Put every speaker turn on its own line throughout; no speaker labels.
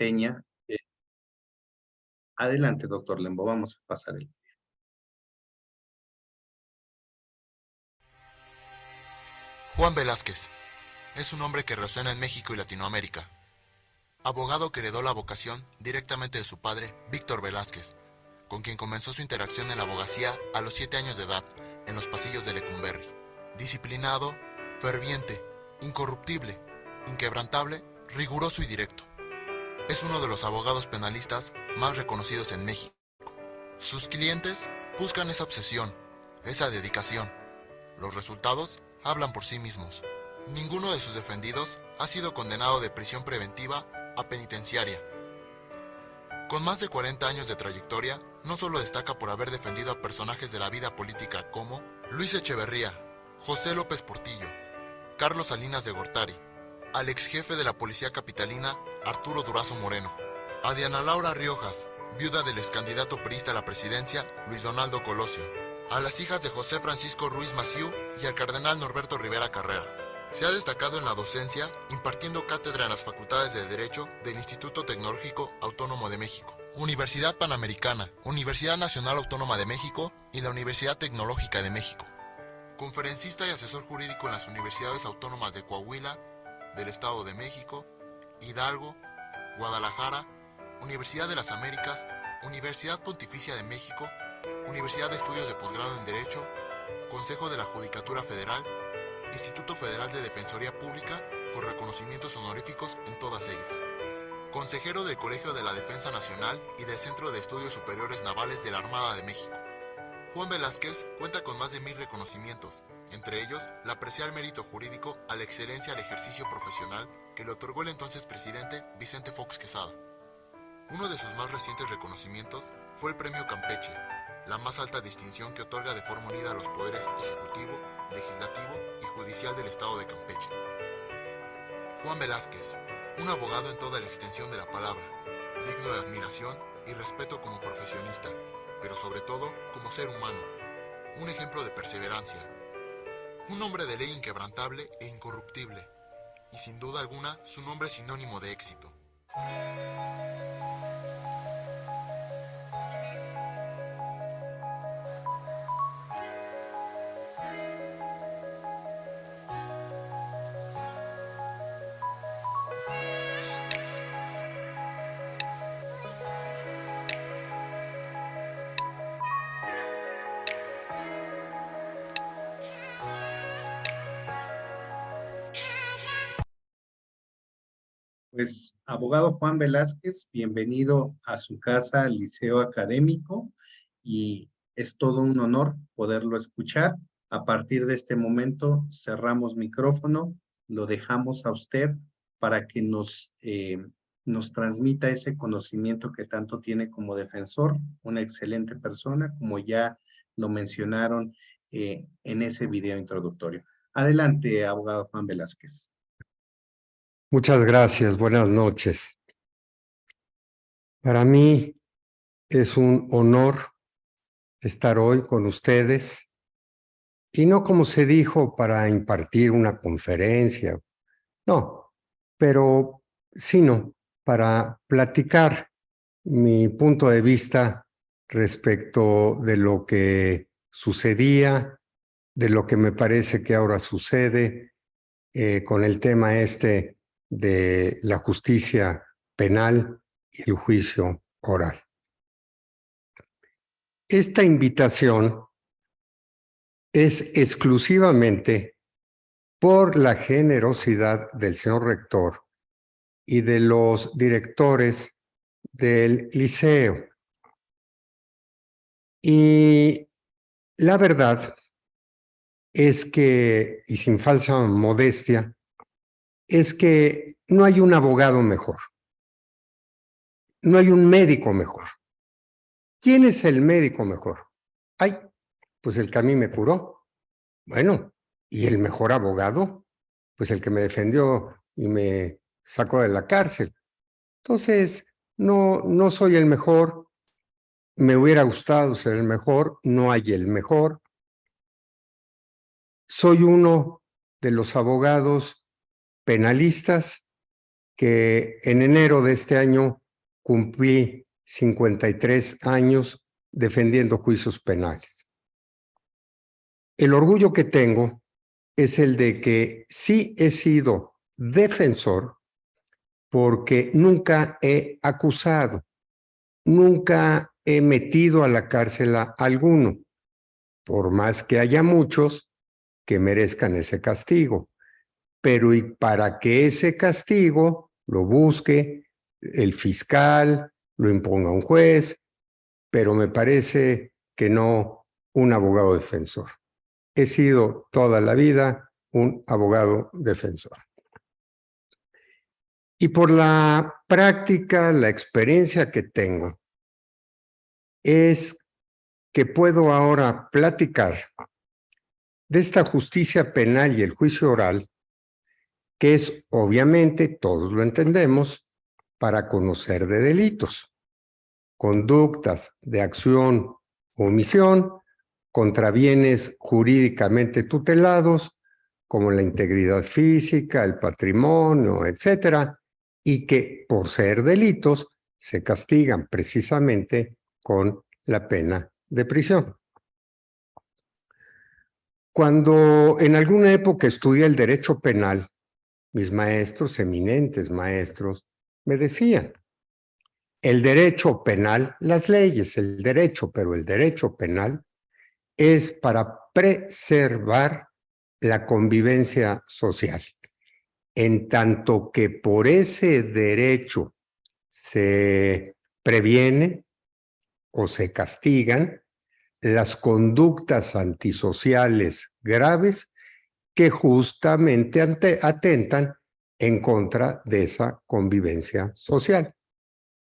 Tenia. Adelante, doctor Lembo, vamos a pasar el.
Juan Velázquez es un hombre que resuena en México y Latinoamérica. Abogado que heredó la vocación directamente de su padre, Víctor Velázquez, con quien comenzó su interacción en la abogacía a los 7 años de edad, en los pasillos de Lecumberri. Disciplinado, ferviente, incorruptible, inquebrantable, riguroso y directo. Es uno de los abogados penalistas más reconocidos en México. Sus clientes buscan esa obsesión, esa dedicación. Los resultados hablan por sí mismos. Ninguno de sus defendidos ha sido condenado de prisión preventiva a penitenciaria. Con más de 40 años de trayectoria, no solo destaca por haber defendido a personajes de la vida política como Luis Echeverría, José López Portillo, Carlos Salinas de Gortari, al ex jefe de la policía capitalina, Arturo Durazo Moreno, a Diana Laura Riojas, viuda del ex candidato priista a la presidencia, Luis Donaldo Colosio, a las hijas de José Francisco Ruiz Massieu y al cardenal Norberto Rivera Carrera. Se ha destacado en la docencia, impartiendo cátedra en las facultades de Derecho del Instituto Tecnológico Autónomo de México, Universidad Panamericana, Universidad Nacional Autónoma de México y la Universidad Tecnológica de México. Conferencista y asesor jurídico en las universidades autónomas de Coahuila, del Estado de México, Hidalgo, Guadalajara, Universidad de las Américas, Universidad Pontificia de México, Universidad de Estudios de Posgrado en Derecho, Consejo de la Judicatura Federal, Instituto Federal de Defensoría Pública, con reconocimientos honoríficos en todas ellas. Consejero del Colegio de la Defensa Nacional y del Centro de Estudios Superiores Navales de la Armada de México. Juan Velázquez cuenta con más de 1000 reconocimientos, entre ellos la apreciar mérito jurídico a la excelencia al ejercicio profesional que le otorgó el entonces presidente Vicente Fox Quesada. Uno de sus más recientes reconocimientos fue el Premio Campeche, la más alta distinción que otorga de forma unida a los poderes ejecutivo, legislativo y judicial del estado de Campeche. Juan Velázquez, un abogado en toda la extensión de la palabra, digno de admiración y respeto como profesionista, pero sobre todo como ser humano, un ejemplo de perseverancia, un hombre de ley inquebrantable e incorruptible, y sin duda alguna su nombre es sinónimo de éxito.
Pues, abogado Juan Velázquez, bienvenido a su casa, al Liceo Académico, y es todo un honor poderlo escuchar. A partir de este momento, cerramos micrófono, lo dejamos a usted para que nos transmita ese conocimiento que tanto tiene como defensor, una excelente persona, como ya lo mencionaron en ese video introductorio. Adelante, abogado Juan Velázquez.
Muchas gracias, buenas noches. Para mí es un honor estar hoy con ustedes, y no como se dijo para impartir una conferencia, no, pero sino para platicar mi punto de vista respecto de lo que sucedía, de lo que me parece que ahora sucede con el tema este de la justicia penal y el juicio oral. Esta invitación es exclusivamente por la generosidad del señor rector y de los directores del liceo. Y la verdad es que, y sin falsa modestia, es que no hay un abogado mejor, no hay un médico mejor. ¿Quién es el médico mejor? Ay, pues el que a mí me curó. Bueno, ¿y el mejor abogado? Pues el que me defendió y me sacó de la cárcel. Entonces, no soy el mejor, me hubiera gustado ser el mejor, no hay el mejor. Soy uno de los abogados penalistas que en enero de este año cumplí 53 años defendiendo juicios penales. El orgullo que tengo es el de que sí he sido defensor porque nunca he acusado, nunca he metido a la cárcel a alguno, por más que haya muchos que merezcan ese castigo. Pero y para que ese castigo lo busque el fiscal, lo imponga un juez, pero me parece que no un abogado defensor. He sido toda la vida un abogado defensor. Y por la práctica, la experiencia que tengo, es que puedo ahora platicar de esta justicia penal y el juicio oral, que es, obviamente, todos lo entendemos, para conocer de delitos, conductas de acción o omisión contra bienes jurídicamente tutelados, como la integridad física, el patrimonio, etcétera, y que por ser delitos se castigan precisamente con la pena de prisión. Cuando en alguna época estudié el derecho penal, mis maestros, eminentes maestros, me decían, el derecho penal, las leyes, el derecho, pero el derecho penal es para preservar la convivencia social, en tanto que por ese derecho se previene o se castigan las conductas antisociales graves que justamente atentan en contra de esa convivencia social.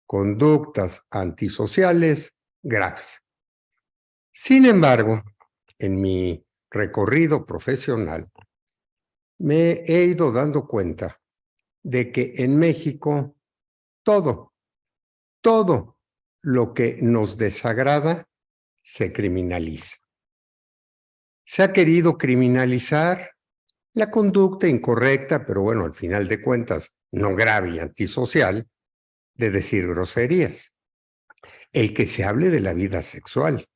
Conductas antisociales graves. Sin embargo, en mi recorrido profesional, me he ido dando cuenta de que en México todo lo que nos desagrada se criminaliza. Se ha querido criminalizar la conducta incorrecta, pero bueno, al final de cuentas, no grave y antisocial, de decir groserías. El que se hable de la vida sexual.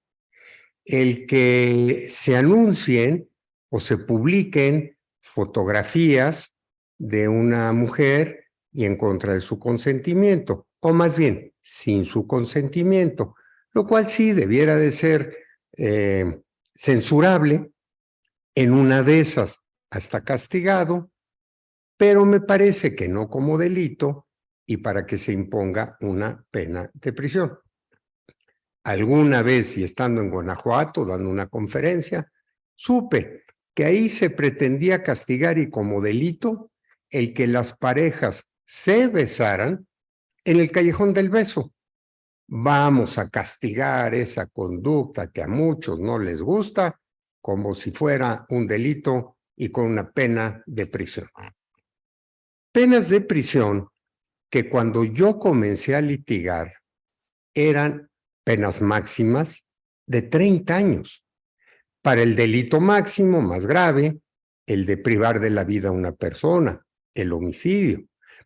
El que se anuncien o se publiquen fotografías de una mujer y en contra de su consentimiento, o más bien, sin su consentimiento, lo cual sí debiera de ser censurable, en una de esas hasta castigado, pero me parece que no como delito y para que se imponga una pena de prisión. Alguna vez, y estando en Guanajuato dando una conferencia, supe que ahí se pretendía castigar y como delito el que las parejas se besaran en el callejón del beso. Vamos a castigar esa conducta que a muchos no les gusta como si fuera un delito y con una pena de prisión. Penas de prisión que cuando yo comencé a litigar eran penas máximas de 30 años. Para el delito máximo más grave, el de privar de la vida a una persona, el homicidio,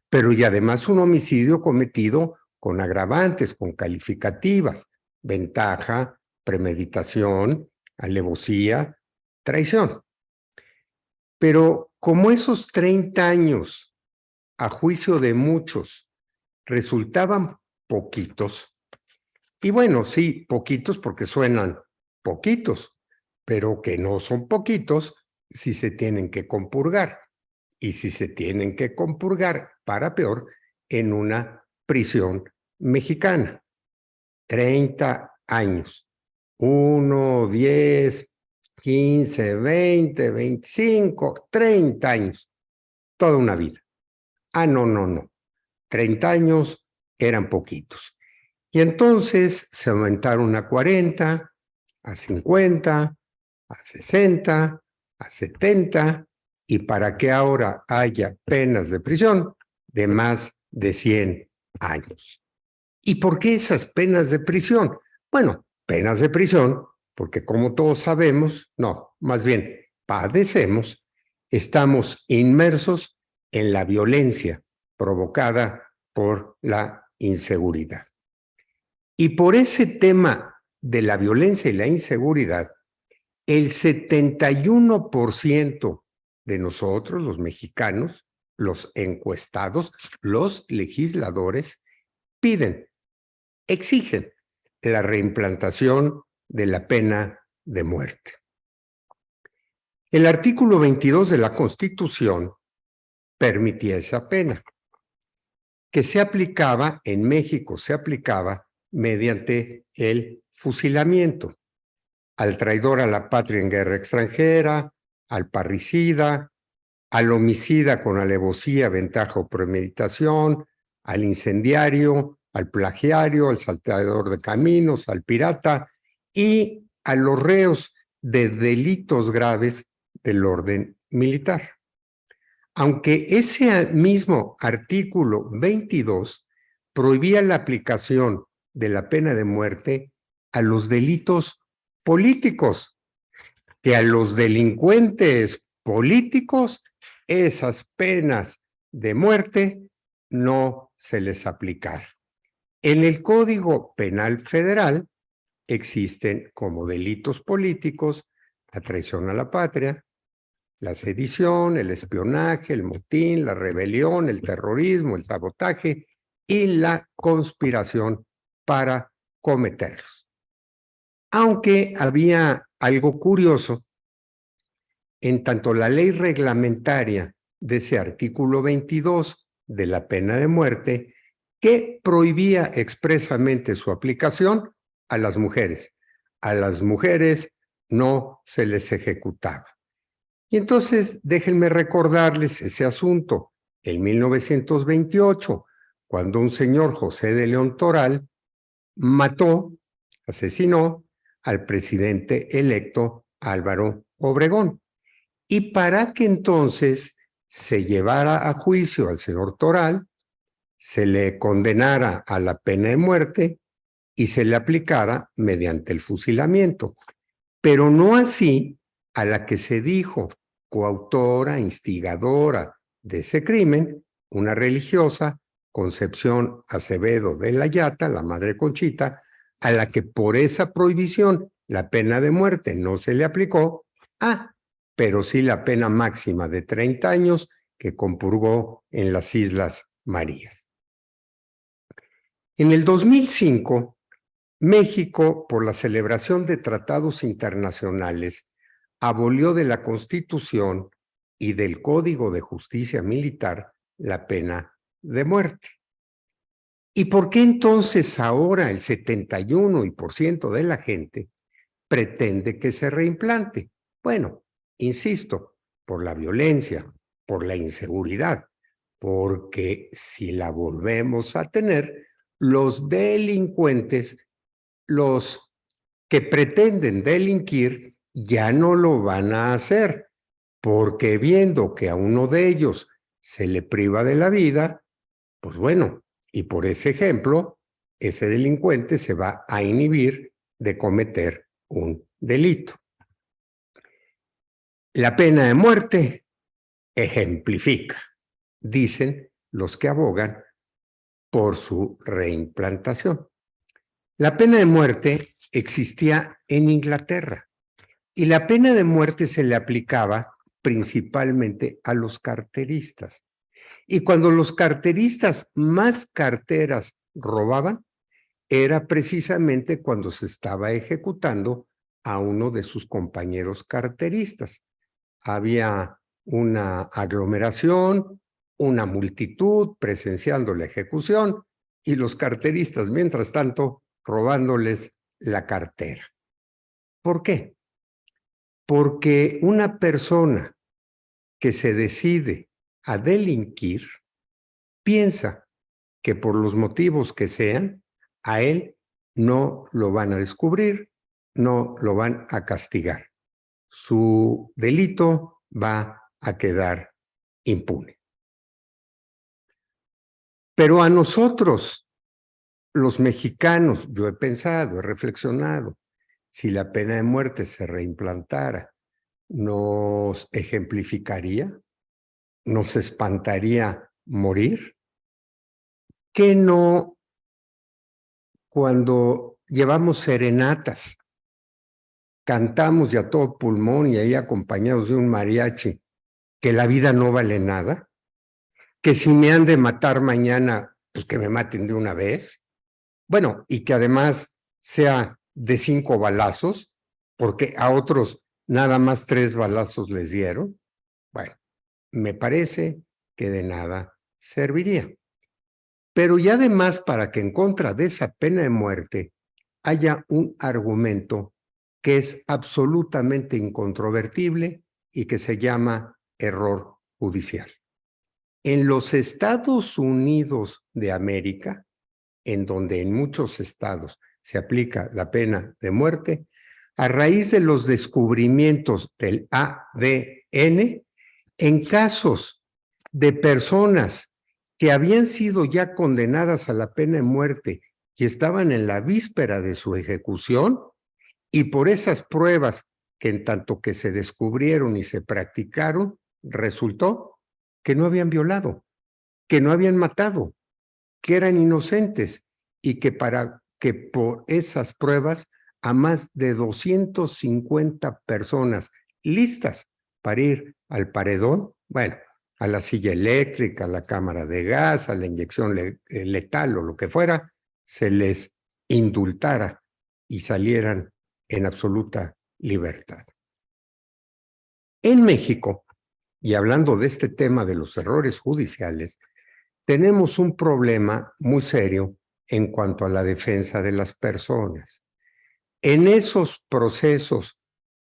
pero y además un homicidio cometido con agravantes, con calificativas, ventaja, premeditación, alevosía, traición. Pero como esos 30 años, a juicio de muchos, resultaban poquitos, y bueno, sí, poquitos porque suenan poquitos, pero que no son poquitos si se tienen que compurgar. Y si se tienen que compurgar, para peor, en una prisión mexicana. 30 años. 1, 10, 15, 20, 25, 30 años. Toda una vida. No. 30 años eran poquitos. Y entonces se aumentaron a 40, a 50, a 60, a 70, y para que ahora haya penas de prisión de más de 100 años. ¿Y por qué esas penas de prisión? Bueno, penas de prisión porque como todos sabemos, no, más bien padecemos, estamos inmersos en la violencia provocada por la inseguridad. Y por ese tema de la violencia y la inseguridad, el 71% de nosotros, los mexicanos, los encuestados, los legisladores, exigen la reimplantación de la pena de muerte. El artículo 22 de la Constitución permitía esa pena, que se aplicaba, en México se aplicaba mediante el fusilamiento al traidor a la patria en guerra extranjera, al parricida, al homicida con alevosía, ventaja o premeditación, al incendiario, al plagiario, al salteador de caminos, al pirata y a los reos de delitos graves del orden militar. Aunque ese mismo artículo 22 prohibía la aplicación de la pena de muerte a los delitos políticos, que a los delincuentes políticos esas penas de muerte no se les aplicaron. En el Código Penal Federal existen como delitos políticos la traición a la patria, la sedición, el espionaje, el motín, la rebelión, el terrorismo, el sabotaje y la conspiración para cometerlos. Aunque había algo curioso, en tanto la ley reglamentaria de ese artículo 22 de la pena de muerte, que prohibía expresamente su aplicación a las mujeres. A las mujeres no se les ejecutaba. Y entonces déjenme recordarles ese asunto. En 1928, cuando un señor José de León Toral asesinó al presidente electo Álvaro Obregón. Y para que entonces se llevara a juicio al señor Toral, se le condenara a la pena de muerte y se le aplicara mediante el fusilamiento. Pero no así a la que se dijo coautora, instigadora de ese crimen, una religiosa, Concepción Acevedo de la Yata, la Madre Conchita, a la que por esa prohibición la pena de muerte no se le aplicó, pero sí la pena máxima de 30 años que compurgó en las Islas Marías. En el 2005, México, por la celebración de tratados internacionales, abolió de la Constitución y del Código de Justicia Militar la pena de muerte. ¿Y por qué entonces ahora el 71% de la gente pretende que se reimplante? Bueno, insisto, por la violencia, por la inseguridad, porque si la volvemos a tener, los delincuentes, los que pretenden delinquir, ya no lo van a hacer, porque viendo que a uno de ellos se le priva de la vida, pues bueno, y por ese ejemplo, ese delincuente se va a inhibir de cometer un delito. La pena de muerte ejemplifica, dicen los que abogan por su reimplantación. La pena de muerte existía en Inglaterra y la pena de muerte se le aplicaba principalmente a los carteristas. Y cuando los carteristas más carteras robaban, era precisamente cuando se estaba ejecutando a uno de sus compañeros carteristas. Había una aglomeración, una multitud presenciando la ejecución y los carteristas, mientras tanto, robándoles la cartera. ¿Por qué? Porque una persona que se decide a delinquir piensa que por los motivos que sean, a él no lo van a descubrir, no lo van a castigar. Su delito va a quedar impune. Pero a nosotros, los mexicanos, yo he pensado, he reflexionado, si la pena de muerte se reimplantara, ¿nos ejemplificaría? ¿Nos espantaría morir? qué no cuando llevamos serenatas, cantamos y a todo pulmón y ahí acompañados de un mariachi, que la vida no vale nada? Que si me han de matar mañana, pues que me maten de una vez. Bueno, y que además sea de 5 balazos, porque a otros nada más 3 balazos les dieron. Bueno, me parece que de nada serviría. Pero y además, para que en contra de esa pena de muerte haya un argumento que es absolutamente incontrovertible y que se llama error judicial. En los Estados Unidos de América, en donde en muchos estados se aplica la pena de muerte, a raíz de los descubrimientos del ADN, en casos de personas que habían sido ya condenadas a la pena de muerte y estaban en la víspera de su ejecución, y por esas pruebas que en tanto que se descubrieron y se practicaron, resultó que no habían violado, que no habían matado, que eran inocentes y que por esas pruebas a más de 250 personas listas para ir al paredón, bueno, a la silla eléctrica, a la cámara de gas, a la inyección letal o lo que fuera, se les indultara y salieran en absoluta libertad. En México, y hablando de este tema de los errores judiciales, tenemos un problema muy serio en cuanto a la defensa de las personas. En esos procesos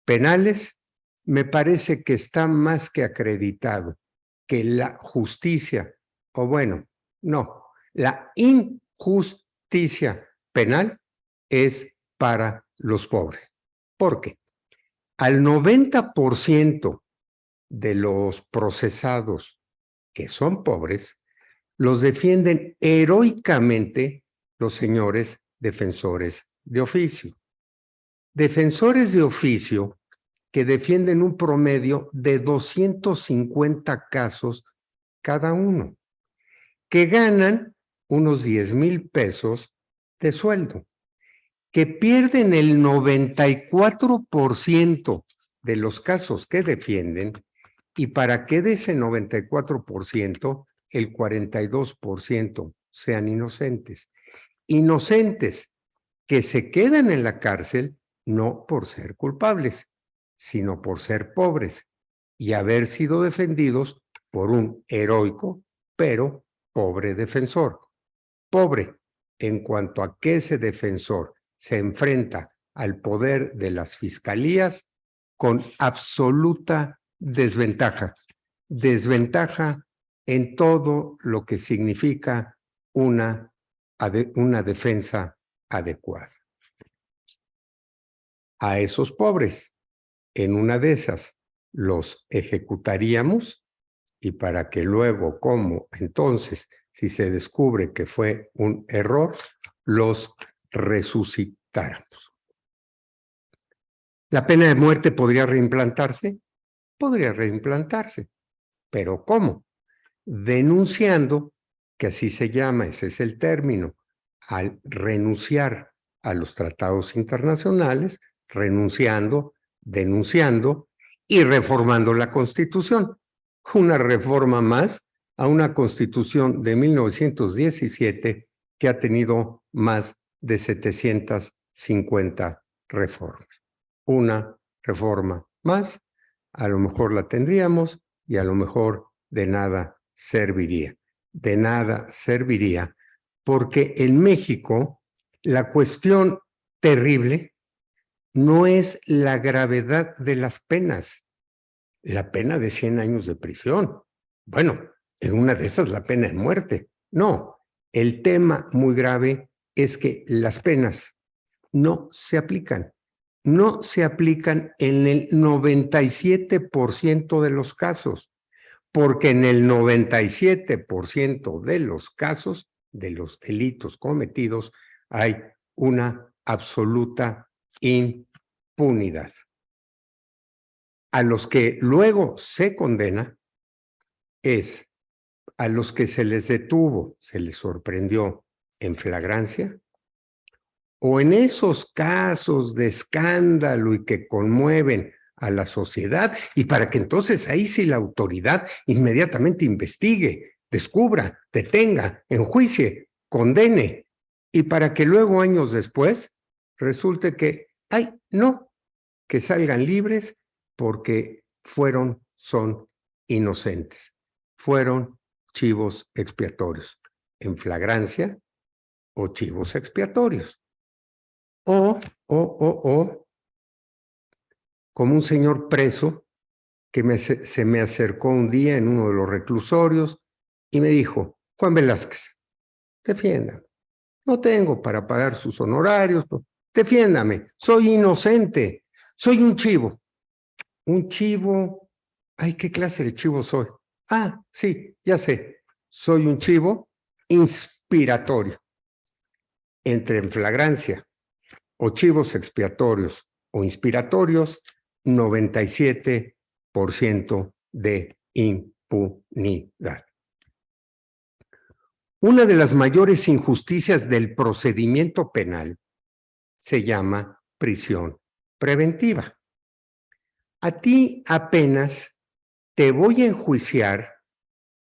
penales, me parece que está más que acreditado que la justicia, o bueno, no, la injusticia penal es para los pobres. ¿Por qué? Al 90% de los procesados que son pobres, los defienden heroicamente los señores defensores de oficio. Defensores de oficio que defienden un promedio de 250 casos cada uno, que ganan unos 10,000 pesos de sueldo, que pierden el 94% de los casos que defienden, y para que de ese 94%, el 42% sean inocentes. Inocentes que se quedan en la cárcel no por ser culpables, sino por ser pobres y haber sido defendidos por un heroico, pero pobre defensor. Pobre en cuanto a que ese defensor se enfrenta al poder de las fiscalías con absoluta desventaja. Desventaja en todo lo que significa una defensa adecuada. A esos pobres, en una de esas, los ejecutaríamos, y para que luego, como entonces, si se descubre que fue un error, los resucitáramos. ¿La pena de muerte podría reimplantarse? Podría reimplantarse, pero ¿cómo? Denunciando, que así se llama, ese es el término, al renunciar a los tratados internacionales, renunciando, denunciando y reformando la Constitución. Una reforma más a una Constitución de 1917 que ha tenido más de 750 reformas. Una reforma más, a lo mejor la tendríamos y a lo mejor de nada serviría. De nada serviría porque en México la cuestión terrible no es la gravedad de las penas, la pena de 100 años de prisión. Bueno, en una de esas la pena de muerte. No, el tema muy grave es que las penas no se aplican. No se aplican en el 97% de los casos, porque en el 97% de los casos, de los delitos cometidos, hay una absoluta impunidad. A los que luego se condena es a los que se les detuvo, se les sorprendió en flagrancia, o en esos casos de escándalo y que conmueven a la sociedad, y para que entonces ahí sí la autoridad inmediatamente investigue, descubra, detenga, enjuicie, condene, y para que luego años después resulte que, ay, no, que salgan libres porque son inocentes, fueron chivos expiatorios, en flagrancia o chivos expiatorios. O, como un señor preso que se me acercó un día en uno de los reclusorios y me dijo, Juan Velázquez, defiéndame, no tengo para pagar sus honorarios, defiéndame, soy inocente, soy un chivo. Un chivo, ay, ¿qué clase de chivo soy? Ah, sí, ya sé, soy un chivo inspiratorio. Entre en flagrancia o chivos expiatorios o inspiratorios, 97% de impunidad. Una de las mayores injusticias del procedimiento penal se llama prisión preventiva. A ti apenas te voy a enjuiciar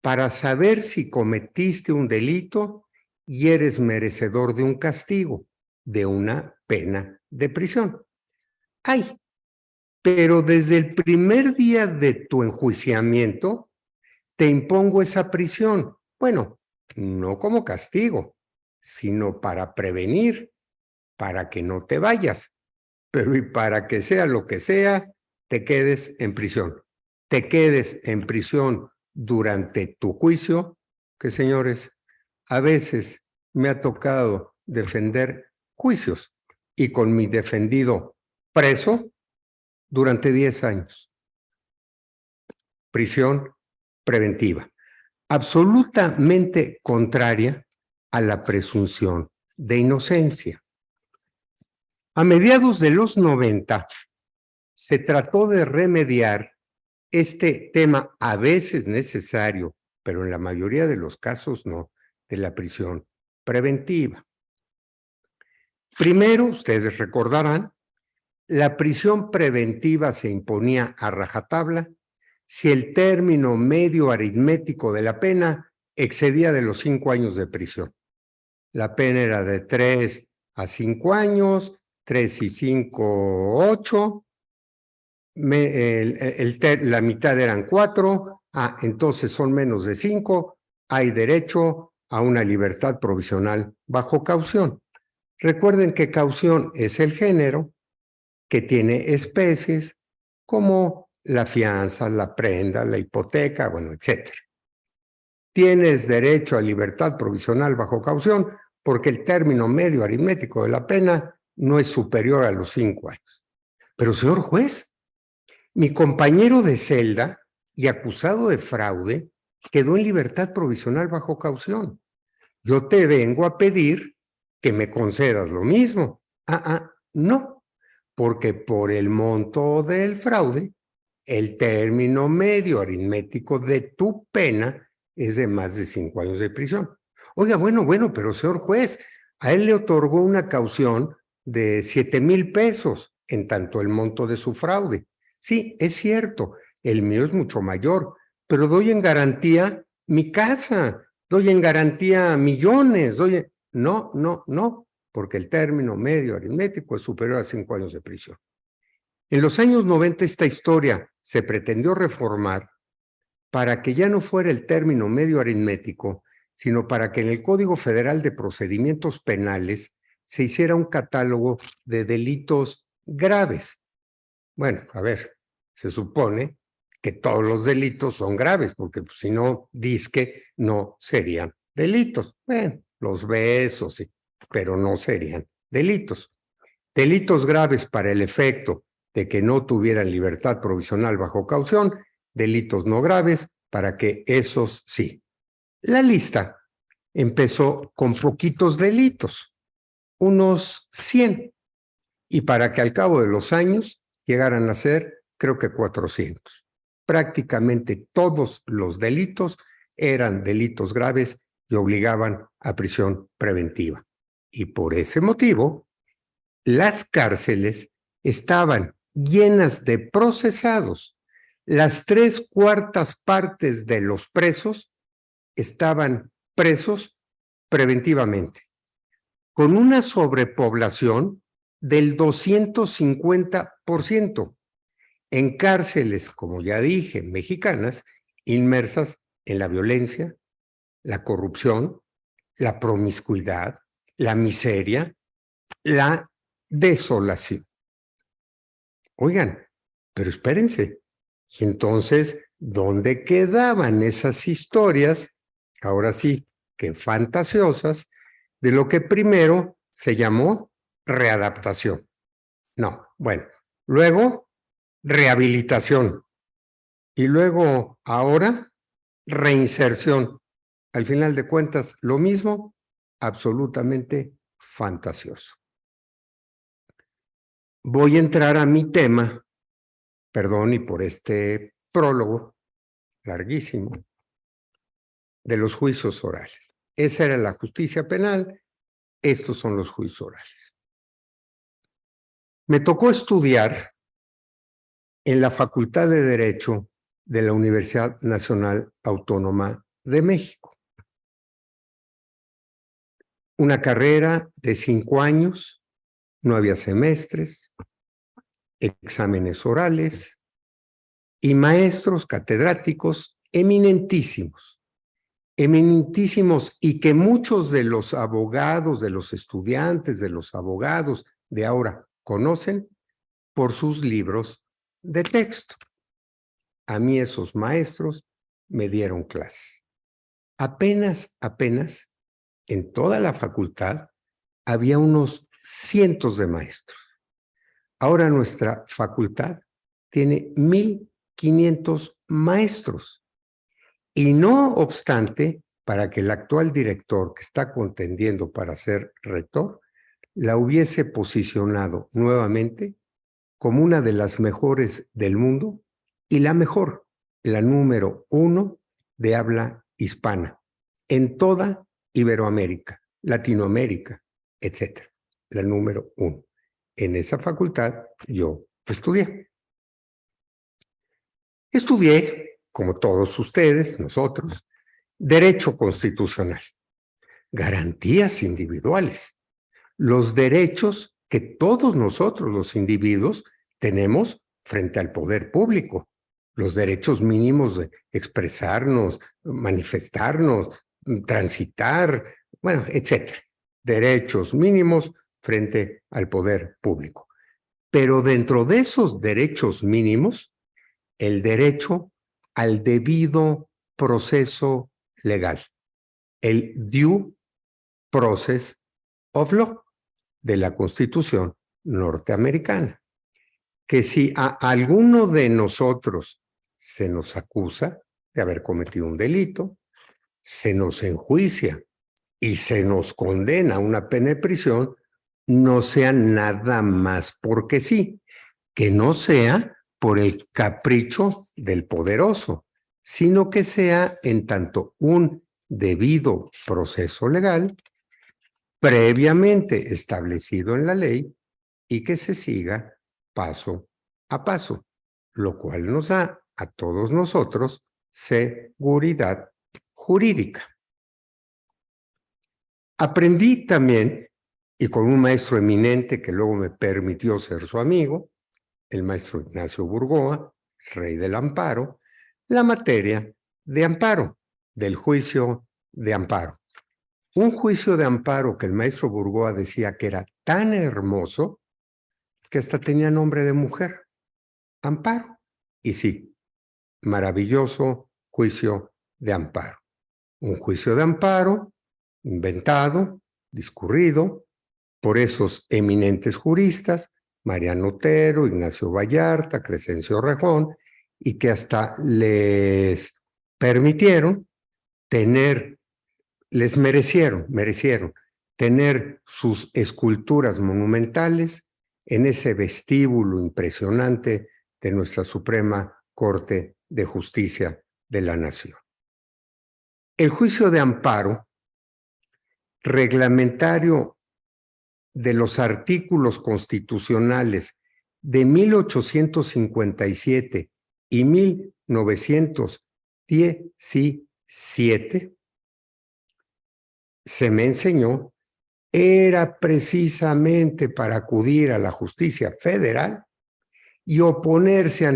para saber si cometiste un delito y eres merecedor de un castigo, de una pena de prisión. Ay, pero desde el primer día de tu enjuiciamiento te impongo esa prisión. Bueno, no como castigo, sino para prevenir, para que no te vayas, pero y para que sea lo que sea, te quedes en prisión. Te quedes en prisión durante tu juicio, que señores, a veces me ha tocado defender juicios y con mi defendido preso durante 10 años. Prisión preventiva, absolutamente contraria a la presunción de inocencia. A mediados de los 90 se trató de remediar este tema a veces necesario, pero en la mayoría de los casos no, de la prisión preventiva. Primero, ustedes recordarán, la prisión preventiva se imponía a rajatabla si el término medio aritmético de la pena excedía de los 5 años de prisión. La pena era de 3 a 5 años, 3 y 5, 8, la mitad eran 4, entonces son menos de 5, hay derecho a una libertad provisional bajo caución. Recuerden que caución es el género que tiene especies como la fianza, la prenda, la hipoteca, bueno, etc. Tienes derecho a libertad provisional bajo caución porque el término medio aritmético de la pena no es superior a los 5 años. Pero, señor juez, mi compañero de celda y acusado de fraude quedó en libertad provisional bajo caución. Yo te vengo a pedir que me concedas lo mismo. No, porque por el monto del fraude, el término medio aritmético de tu pena es de más de 5 años de prisión. Oiga, bueno, pero señor juez, a él le otorgó una caución de 7,000 pesos en tanto el monto de su fraude. Sí, es cierto, el mío es mucho mayor, pero doy en garantía mi casa, doy en garantía millones, No, porque el término medio aritmético es superior a 5 años de prisión. En los años 90 esta historia se pretendió reformar para que ya no fuera el término medio aritmético, sino para que en el Código Federal de Procedimientos Penales se hiciera un catálogo de delitos graves. Bueno, a ver, se supone que todos los delitos son graves, porque pues, si no, dizque no serían delitos. Bueno, los besos, sí, pero no serían delitos. Delitos graves para el efecto de que no tuvieran libertad provisional bajo caución, delitos no graves para que esos sí. La lista empezó con poquitos delitos, unos 100, y para que al cabo de los años llegaran a ser, creo que 400. Prácticamente todos los delitos eran delitos graves y obligaban a prisión preventiva. Y por ese motivo, las cárceles estaban llenas de procesados. Las 3/4 partes de los presos estaban presos preventivamente, con una sobrepoblación del 250%, en cárceles, como ya dije, mexicanas, inmersas en la violencia, la corrupción, la promiscuidad, la miseria, la desolación. Oigan, pero espérense. Y entonces, ¿dónde quedaban esas historias, ahora sí, que fantasiosas, de lo que primero se llamó readaptación? No, bueno, luego rehabilitación y luego ahora reinserción. Al final de cuentas, lo mismo, absolutamente fantasioso. Voy a entrar a mi tema, perdón, y por este prólogo larguísimo, de los juicios orales. Esa era la justicia penal, estos son los juicios orales. Me tocó estudiar en la Facultad de Derecho de la Universidad Nacional Autónoma de México. Una carrera de 5 años, no había semestres, exámenes orales y maestros catedráticos eminentísimos y que muchos de los abogados, de los estudiantes, de los abogados de ahora conocen por sus libros de texto. A mí esos maestros me dieron clases. Apenas, en toda la facultad había unos cientos de maestros. Ahora nuestra facultad tiene 1,500 maestros. Y no obstante, para que el actual director que está contendiendo para ser rector, la hubiese posicionado nuevamente como una de las mejores del mundo y la mejor, la número 1 de habla hispana, en toda Iberoamérica, Latinoamérica, etcétera. La número 1. En esa facultad yo estudié. Estudié, como todos ustedes, nosotros, derecho constitucional, garantías individuales, los derechos que todos nosotros los individuos tenemos frente al poder público, los derechos mínimos de expresarnos, manifestarnos, transitar, bueno, etcétera. Derechos mínimos frente al poder público. Pero dentro de esos derechos mínimos, el derecho al debido proceso legal, el due process of law de la Constitución norteamericana, que si a alguno de nosotros se nos acusa de haber cometido un delito, se nos enjuicia y se nos condena a una pena de prisión, no sea nada más porque sí, que no sea por el capricho del poderoso, sino que sea en tanto un debido proceso legal previamente establecido en la ley y que se siga paso a paso, lo cual nos da a todos nosotros seguridad jurídica. Aprendí también, y con un maestro eminente que luego me permitió ser su amigo, el maestro Ignacio Burgoa, rey del amparo, la materia de amparo, del juicio de amparo. Un juicio de amparo que el maestro Burgoa decía que era tan hermoso que hasta tenía nombre de mujer, amparo. Y sí, maravilloso juicio de amparo. Un juicio de amparo inventado, discurrido por esos eminentes juristas, Mariano Otero, Ignacio Vallarta, Crescencio Rejón, y que hasta les permitieron tener, les merecieron tener sus esculturas monumentales en ese vestíbulo impresionante de nuestra Suprema Corte de Justicia de la Nación. El juicio de amparo reglamentario de los artículos constitucionales de 1857 y 1917 se me enseñó era precisamente para acudir a la justicia federal y oponerse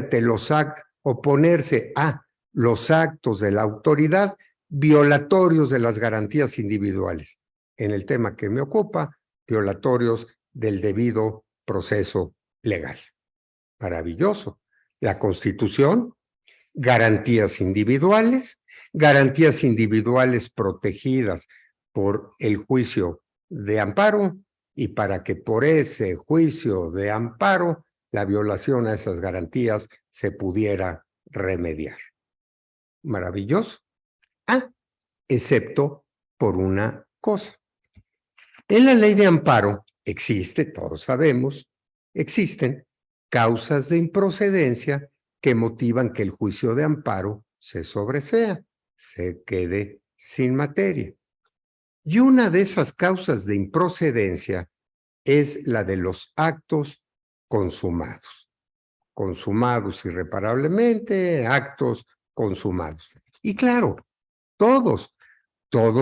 a los actos de la autoridad violatorios de las garantías individuales. En el tema que me ocupa, violatorios del debido proceso legal. Maravilloso. La Constitución, garantías individuales protegidas por el juicio de amparo, y para que por ese juicio de amparo la violación a esas garantías se pudiera remediar. Maravilloso. Excepto por una cosa. En la ley de amparo existe, todos sabemos, existen causas de improcedencia que motivan que el juicio de amparo se sobresea, se quede sin materia. Y una de esas causas de improcedencia es la de los actos consumados. Consumados irreparablemente, actos consumados. Y claro, todos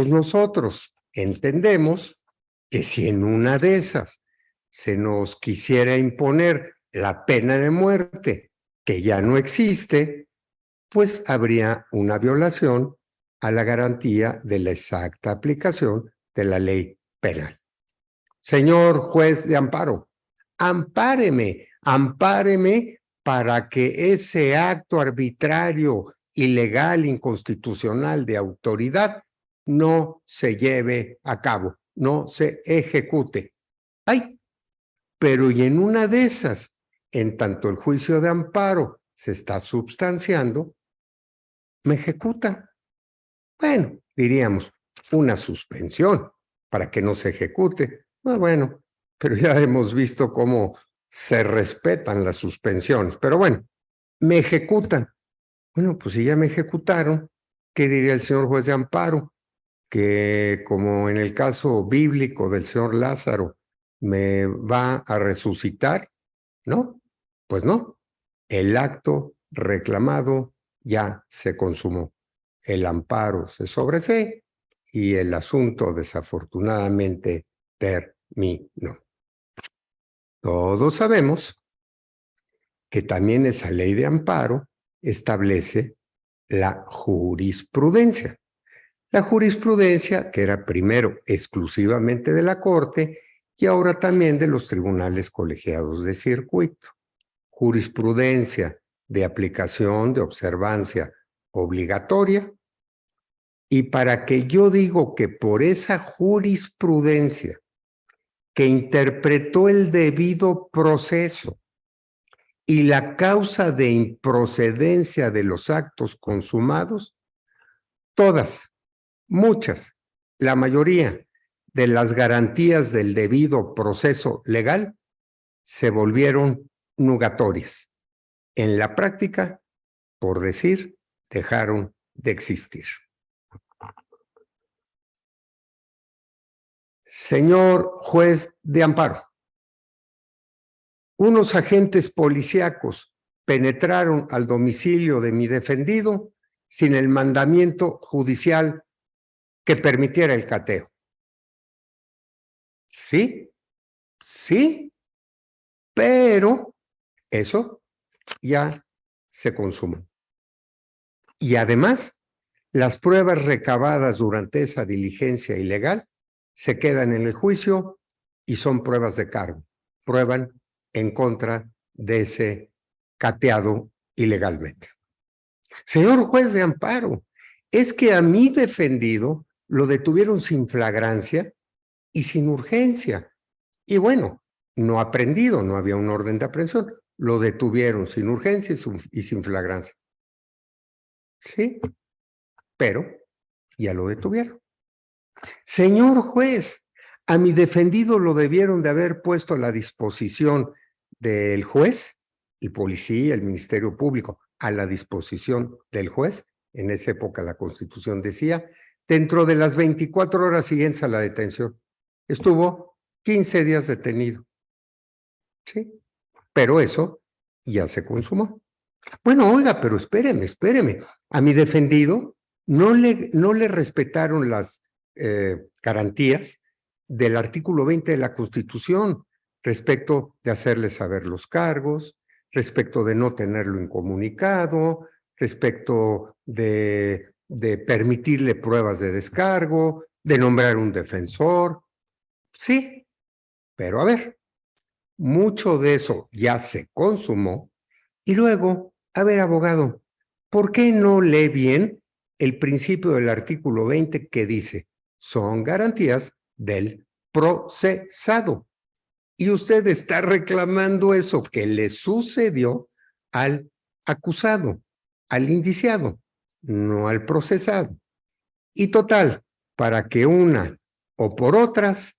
nosotros entendemos que si en una de esas se nos quisiera imponer la pena de muerte, que ya no existe, pues habría una violación a la garantía de la exacta aplicación de la ley penal. Señor juez de amparo, ampáreme para que ese acto arbitrario, ilegal, inconstitucional de autoridad no se lleve a cabo, no se ejecute. Pero y en una de esas, en tanto el juicio de amparo se está substanciando, me ejecuta. Bueno, diríamos, una suspensión para que no se ejecute. Bueno, pero ya hemos visto cómo se respetan las suspensiones. Pero bueno, me ejecutan. Bueno, pues si ya me ejecutaron, ¿qué diría el señor juez de amparo? Que como en el caso bíblico del señor Lázaro, me va a resucitar, ¿no? Pues no, el acto reclamado ya se consumó. El amparo se sobresee y el asunto desafortunadamente terminó. Todos sabemos que también esa ley de amparo establece la jurisprudencia. La jurisprudencia que era primero exclusivamente de la Corte y ahora también de los tribunales colegiados de circuito. Jurisprudencia de aplicación de observancia obligatoria. Y para que yo digo que por esa jurisprudencia que interpretó el debido proceso y la causa de improcedencia de los actos consumados, todas, muchas, la mayoría de las garantías del debido proceso legal se volvieron nugatorias. En la práctica, por decir, dejaron de existir. Señor juez de amparo, unos agentes policíacos penetraron al domicilio de mi defendido sin el mandamiento judicial que permitiera el cateo. Sí, pero eso ya se consumó. Y además, las pruebas recabadas durante esa diligencia ilegal se quedan en el juicio y son pruebas de cargo. Prueban en contra de ese cateado ilegalmente. Señor juez de amparo, es que a mi defendido lo detuvieron sin flagrancia y sin urgencia. Y bueno, no ha prendido, no había un orden de aprehensión. Lo detuvieron sin urgencia y sin flagrancia. Sí, pero ya lo detuvieron. Señor juez, a mi defendido lo debieron de haber puesto a la disposición del juez, el policía, el Ministerio Público, a la disposición del juez. En esa época la Constitución decía dentro de las 24 horas siguientes a la detención. Estuvo 15 días detenido. Sí, pero eso ya se consumó. Bueno, oiga, pero espéreme. A mi defendido no le respetaron las garantías del artículo 20 de la Constitución respecto de hacerle saber los cargos, respecto de no tenerlo incomunicado, respecto de permitirle pruebas de descargo, de nombrar un defensor. Sí, pero a ver, mucho de eso ya se consumó. Y luego, a ver, abogado, ¿por qué no lee bien el principio del artículo 20 que dice, son garantías del procesado? Y usted está reclamando eso que le sucedió al acusado, al indiciado, no al procesado. Y total, para que una o por otras,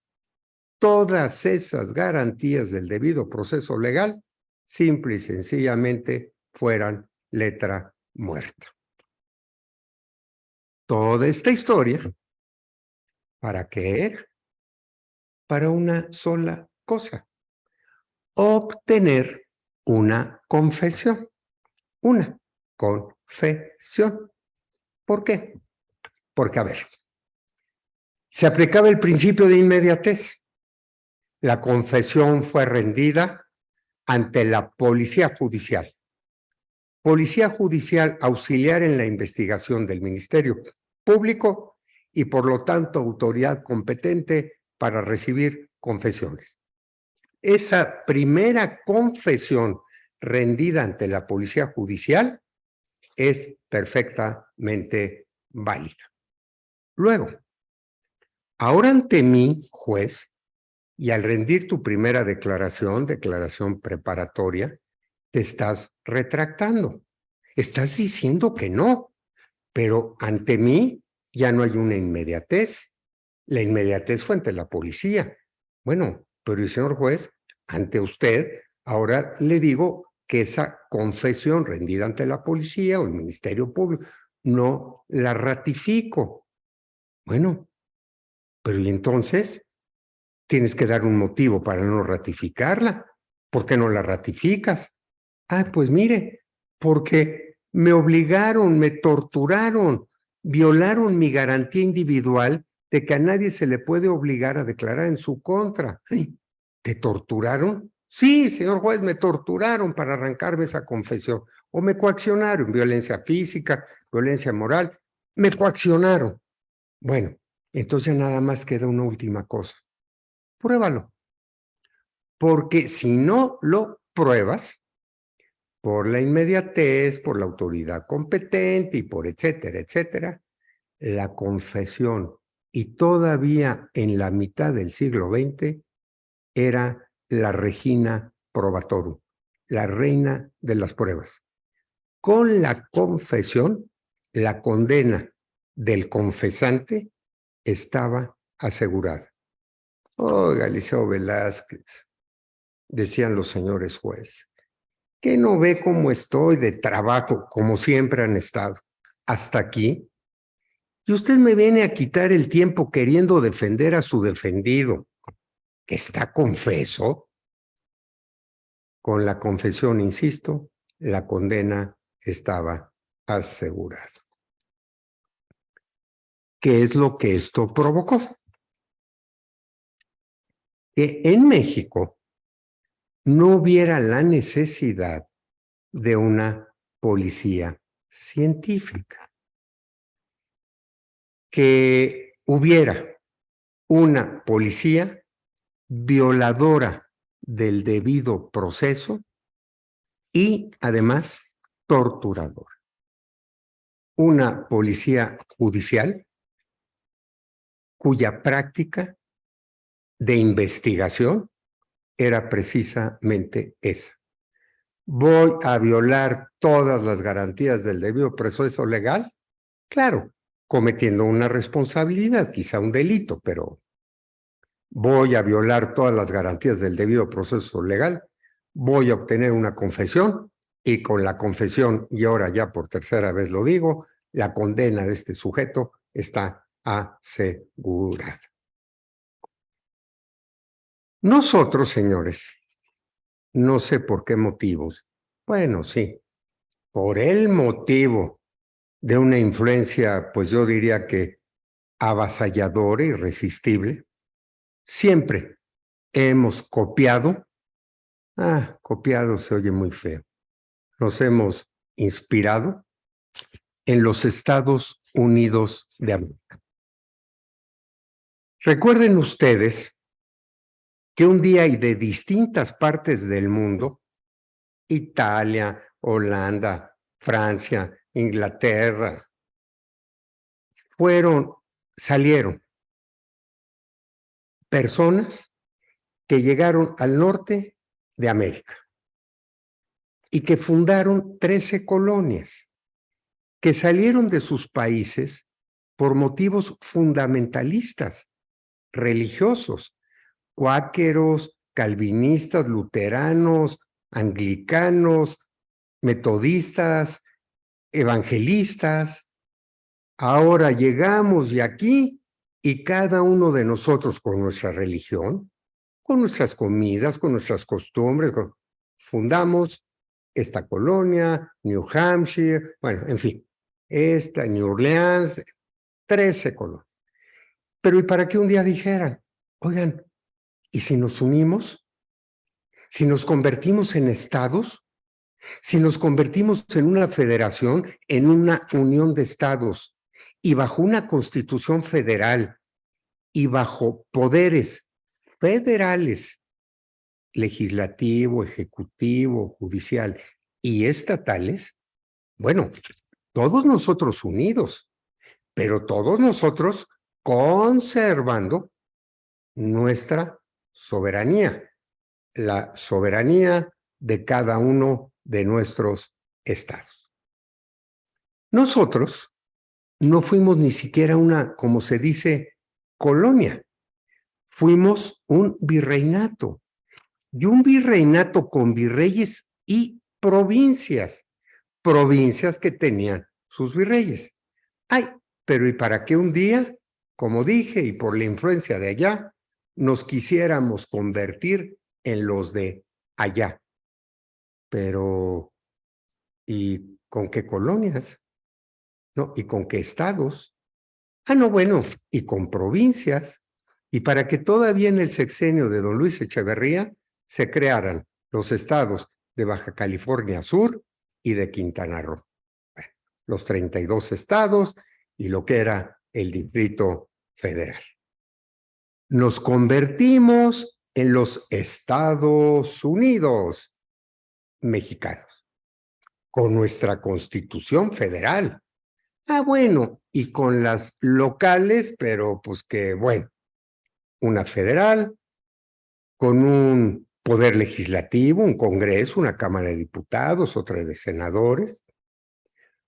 todas esas garantías del debido proceso legal simple y sencillamente fueran letra muerta. Toda esta historia, ¿para qué? Para una sola cosa: obtener una confesión. Una confesión. ¿Por qué? Porque, a ver, se aplicaba el principio de inmediatez. La confesión fue rendida ante la Policía Judicial. Policía Judicial auxiliar en la investigación del Ministerio Público y por lo tanto autoridad competente para recibir confesiones. Esa primera confesión rendida ante la Policía Judicial es perfectamente válida. Luego, ahora ante mí, juez, y al rendir tu primera declaración preparatoria, te estás retractando. Estás diciendo que no, pero ante mí ya no hay una inmediatez. La inmediatez fue ante la policía. Bueno, pero el señor juez, ante usted, ahora le digo que esa confesión rendida ante la policía o el Ministerio Público no la ratifico. Bueno, pero ¿y entonces? Tienes que dar un motivo para no ratificarla. ¿Por qué no la ratificas? Ah, pues mire, porque me obligaron, me torturaron, violaron mi garantía individual de que a nadie se le puede obligar a declarar en su contra. Ay, ¿te torturaron? Sí, señor juez, me torturaron para arrancarme esa confesión. O me coaccionaron, violencia física, violencia moral, me coaccionaron. Bueno, entonces nada más queda una última cosa. Pruébalo. Porque si no lo pruebas, por la inmediatez, por la autoridad competente y por etcétera, la confesión, y todavía en la mitad del siglo XX, era la regina probatorum, la reina de las pruebas. Con la confesión, la condena del confesante estaba asegurada. Oiga, Liceo Velázquez, decían los señores jueces, ¿qué no ve cómo estoy de trabajo, como siempre han estado, hasta aquí? Y usted me viene a quitar el tiempo queriendo defender a su defendido, que está confeso. Con la confesión, insisto, la condena estaba asegurada. ¿Qué es lo que esto provocó? Que en México no hubiera la necesidad de una policía científica. Que hubiera una policía violadora del debido proceso y además torturadora. Una policía judicial cuya práctica de investigación era precisamente esa. ¿Voy a violar todas las garantías del debido proceso legal? Claro, cometiendo una responsabilidad, quizá un delito, pero voy a violar todas las garantías del debido proceso legal, voy a obtener una confesión y con la confesión, y ahora ya por tercera vez lo digo, la condena de este sujeto está asegurada. Nosotros, señores, no sé por qué motivos, bueno, sí, por el motivo de una influencia, pues yo diría que avasalladora, irresistible, siempre hemos copiado, copiado se oye muy feo, nos hemos inspirado en los Estados Unidos de América. Recuerden ustedes que un día y de distintas partes del mundo, Italia, Holanda, Francia, Inglaterra, salieron personas que llegaron al norte de América y que fundaron 13 colonias, que salieron de sus países por motivos fundamentalistas, religiosos, cuáqueros, calvinistas, luteranos, anglicanos, metodistas, evangelistas. Ahora llegamos de aquí y cada uno de nosotros con nuestra religión, con nuestras comidas, con nuestras costumbres, fundamos esta colonia, New Hampshire, bueno, en fin, esta, New Orleans, 13 colonias. Pero ¿y para qué un día dijeran, oigan, ¿y si nos unimos? ¿Si nos convertimos en estados? ¿Si nos convertimos en una federación, en una unión de estados y bajo una constitución federal y bajo poderes federales, legislativo, ejecutivo, judicial y estatales? Bueno, todos nosotros unidos, pero todos nosotros conservando nuestra soberanía, la soberanía de cada uno de nuestros estados. Nosotros no fuimos ni siquiera una, como se dice, colonia. Fuimos un virreinato. Y un virreinato con virreyes y provincias. Provincias que tenían sus virreyes. Ay, pero ¿y para qué un día, como dije, y por la influencia de allá, nos quisiéramos convertir en los de allá? Pero, ¿y con qué colonias? ¿No? ¿Y con qué estados? No, bueno, y con provincias. Y para que todavía en el sexenio de don Luis Echeverría se crearan los estados de Baja California Sur y de Quintana Roo. Bueno, los 32 estados y lo que era el Distrito Federal. Nos convertimos en los Estados Unidos mexicanos, con nuestra Constitución Federal. Bueno, y con las locales, pero pues que, bueno, una federal, con un poder legislativo, un Congreso, una Cámara de Diputados, otra de senadores,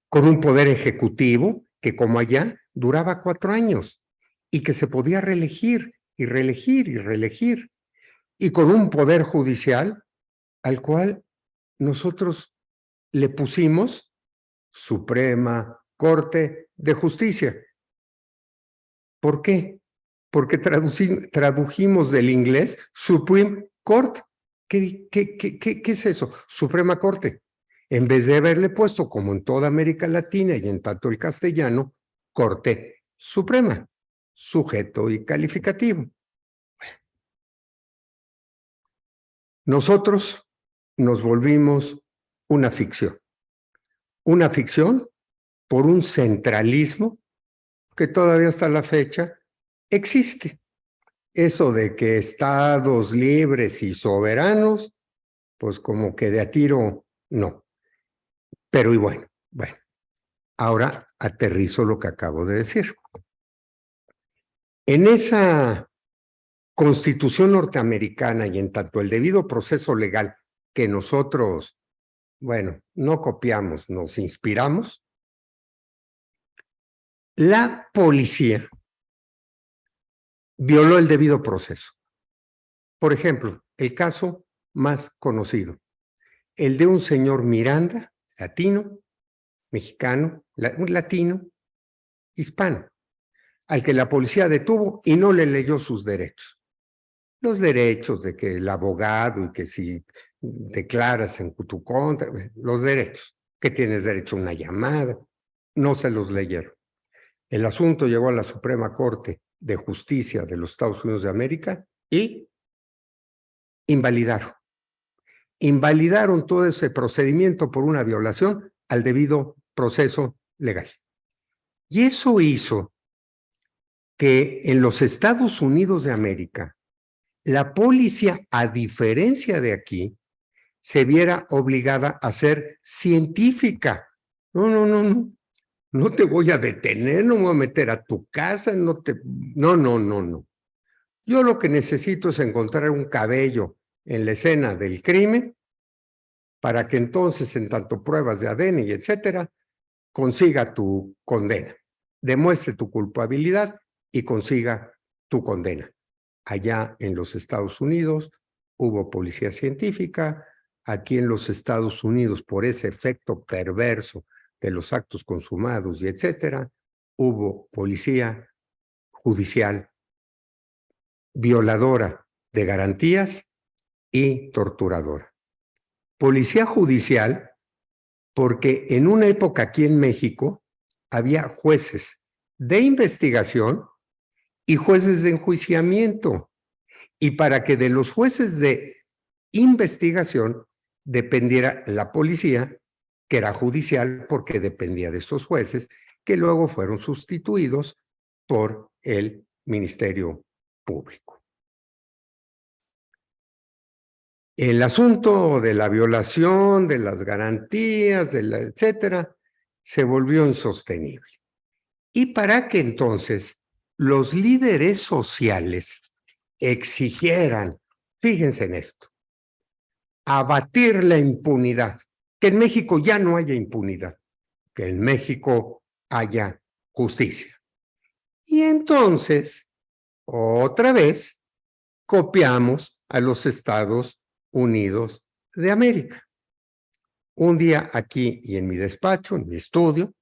con un poder ejecutivo que como allá duraba 4 años y que se podía reelegir y reelegir y reelegir, y con un poder judicial al cual nosotros le pusimos Suprema Corte de Justicia. ¿Por qué? Porque tradujimos del inglés Supreme Court. ¿Qué es eso? Suprema Corte. En vez de haberle puesto, como en toda América Latina y en tanto el castellano, Corte Suprema, sujeto y calificativo. Nosotros nos volvimos una ficción por un centralismo que todavía hasta la fecha existe. Eso de que estados libres y soberanos, pues como que de a tiro no. Pero y bueno, ahora aterrizo lo que acabo de decir. En esa Constitución norteamericana y en tanto el debido proceso legal que nosotros, no copiamos, nos inspiramos, la policía violó el debido proceso. Por ejemplo, el caso más conocido, el de un señor Miranda, latino, mexicano, latino, hispano, al que la policía detuvo y no le leyó sus derechos. Los derechos de que el abogado y que si declaras en tu contra, los derechos, que tienes derecho a una llamada, no se los leyeron. El asunto llegó a la Suprema Corte de Justicia de los Estados Unidos de América y invalidaron. Invalidaron todo ese procedimiento por una violación al debido proceso legal. Y eso hizo que en los Estados Unidos de América, la policía, a diferencia de aquí, se viera obligada a ser científica. No. No te voy a detener, no me voy a meter a tu casa, no. Yo lo que necesito es encontrar un cabello en la escena del crimen para que entonces, en tanto pruebas de ADN y etcétera, consiga tu condena, demuestre tu culpabilidad y consiga tu condena. Allá en los Estados Unidos hubo policía científica, aquí en los Estados Unidos, por ese efecto perverso de los actos consumados y etcétera, hubo policía judicial violadora de garantías y torturadora. Policía judicial porque en una época aquí en México había jueces de investigación y jueces de enjuiciamiento. Y para que de los jueces de investigación dependiera la policía, que era judicial porque dependía de estos jueces, que luego fueron sustituidos por el Ministerio Público. El asunto de la violación, de las garantías, etcétera, se volvió insostenible. Y para que entonces los líderes sociales exigieran, fíjense en esto, abatir la impunidad, que en México ya no haya impunidad, que en México haya justicia. Y entonces, otra vez, copiamos a los Estados Unidos de América. Un día aquí y en mi despacho, en mi estudio,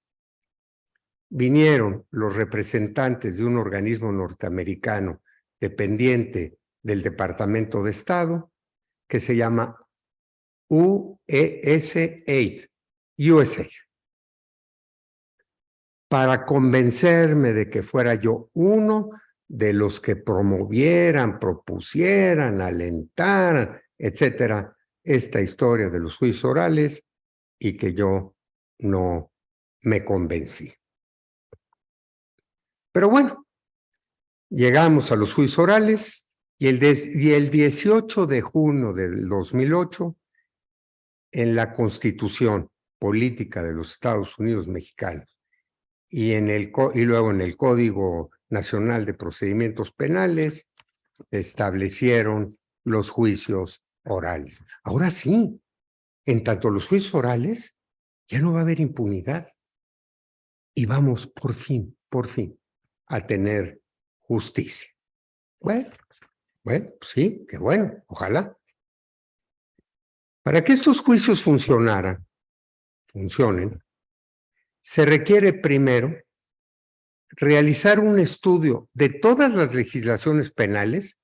vinieron los representantes de un organismo norteamericano dependiente del Departamento de Estado, que se llama USAID, para convencerme de que fuera yo uno de los que promovieran, propusieran, alentaran, etcétera, esta historia de los juicios orales, y que yo no me convencí. Pero bueno, llegamos a los juicios orales y el 18 de junio del 2008, en la Constitución Política de los Estados Unidos Mexicanos y luego en el Código Nacional de Procedimientos Penales, establecieron los juicios orales. Ahora sí, en tanto los juicios orales, ya no va a haber impunidad. Y vamos por fin, a tener justicia. Bueno, pues sí, qué bueno, ojalá. Para que estos juicios funcionen, se requiere primero realizar un estudio de todas las legislaciones penales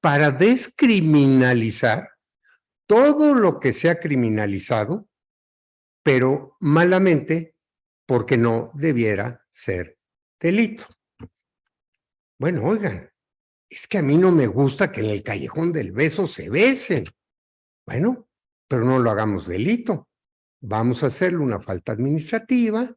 para descriminalizar todo lo que sea criminalizado, pero malamente porque no debiera ser delito. Bueno, oigan, es que a mí no me gusta que en el callejón del beso se besen. Bueno, pero no lo hagamos delito. Vamos a hacerle una falta administrativa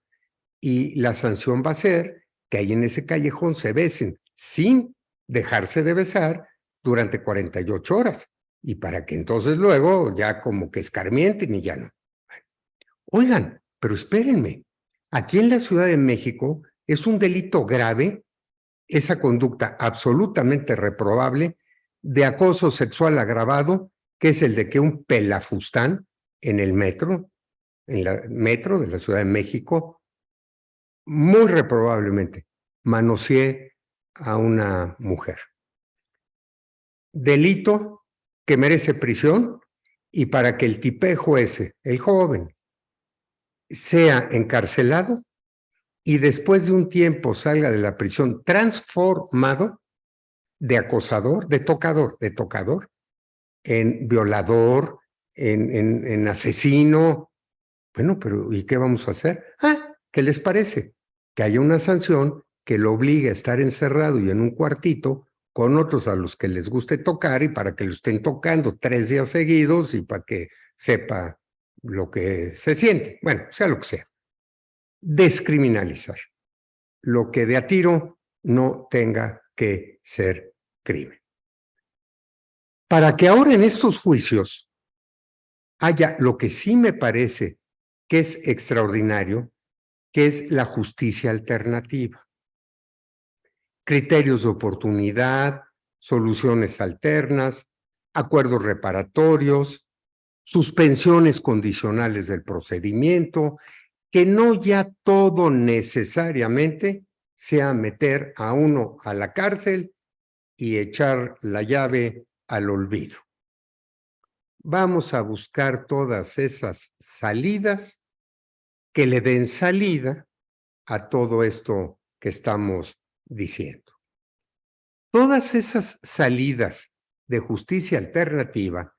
y la sanción va a ser que ahí en ese callejón se besen sin dejarse de besar durante 48 horas. Y para que entonces luego ya como que escarmienten y ya no. Oigan, pero espérenme. Aquí en la Ciudad de México es un delito grave esa conducta absolutamente reprobable de acoso sexual agravado, que es el de que un pelafustán en el metro, en la metro de la Ciudad de México, muy reprobablemente manosee a una mujer. Delito que merece prisión, y para que el tipejo ese, el joven, sea encarcelado, y después de un tiempo salga de la prisión transformado de acosador, de tocador, en violador, en asesino. Bueno, pero ¿y qué vamos a hacer? ¿Qué les parece? Que haya una sanción que lo obligue a estar encerrado y en un cuartito con otros a los que les guste tocar y para que lo estén tocando 3 días seguidos y para que sepa lo que se siente. Bueno, sea lo que sea. Descriminalizar. Lo que de a tiro no tenga que ser crimen. Para que ahora en estos juicios haya lo que sí me parece que es extraordinario, que es la justicia alternativa. Criterios de oportunidad, soluciones alternas, acuerdos reparatorios, suspensiones condicionales del procedimiento, que no ya todo necesariamente sea meter a uno a la cárcel y echar la llave al olvido. Vamos a buscar todas esas salidas que le den salida a todo esto que estamos diciendo. Todas esas salidas de justicia alternativa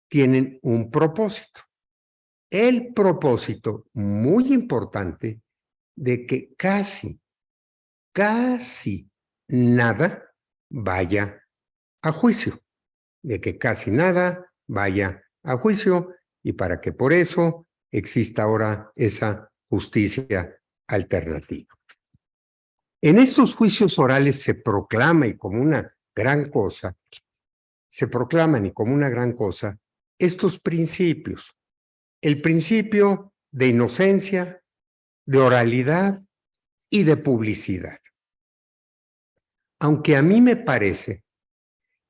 tienen un propósito. El propósito muy importante de que casi nada vaya a juicio, de que casi nada vaya a juicio y para que por eso exista ahora esa justicia alternativa. En estos juicios orales se proclaman y como una gran cosa estos principios. El principio de inocencia, de oralidad y de publicidad. Aunque a mí me parece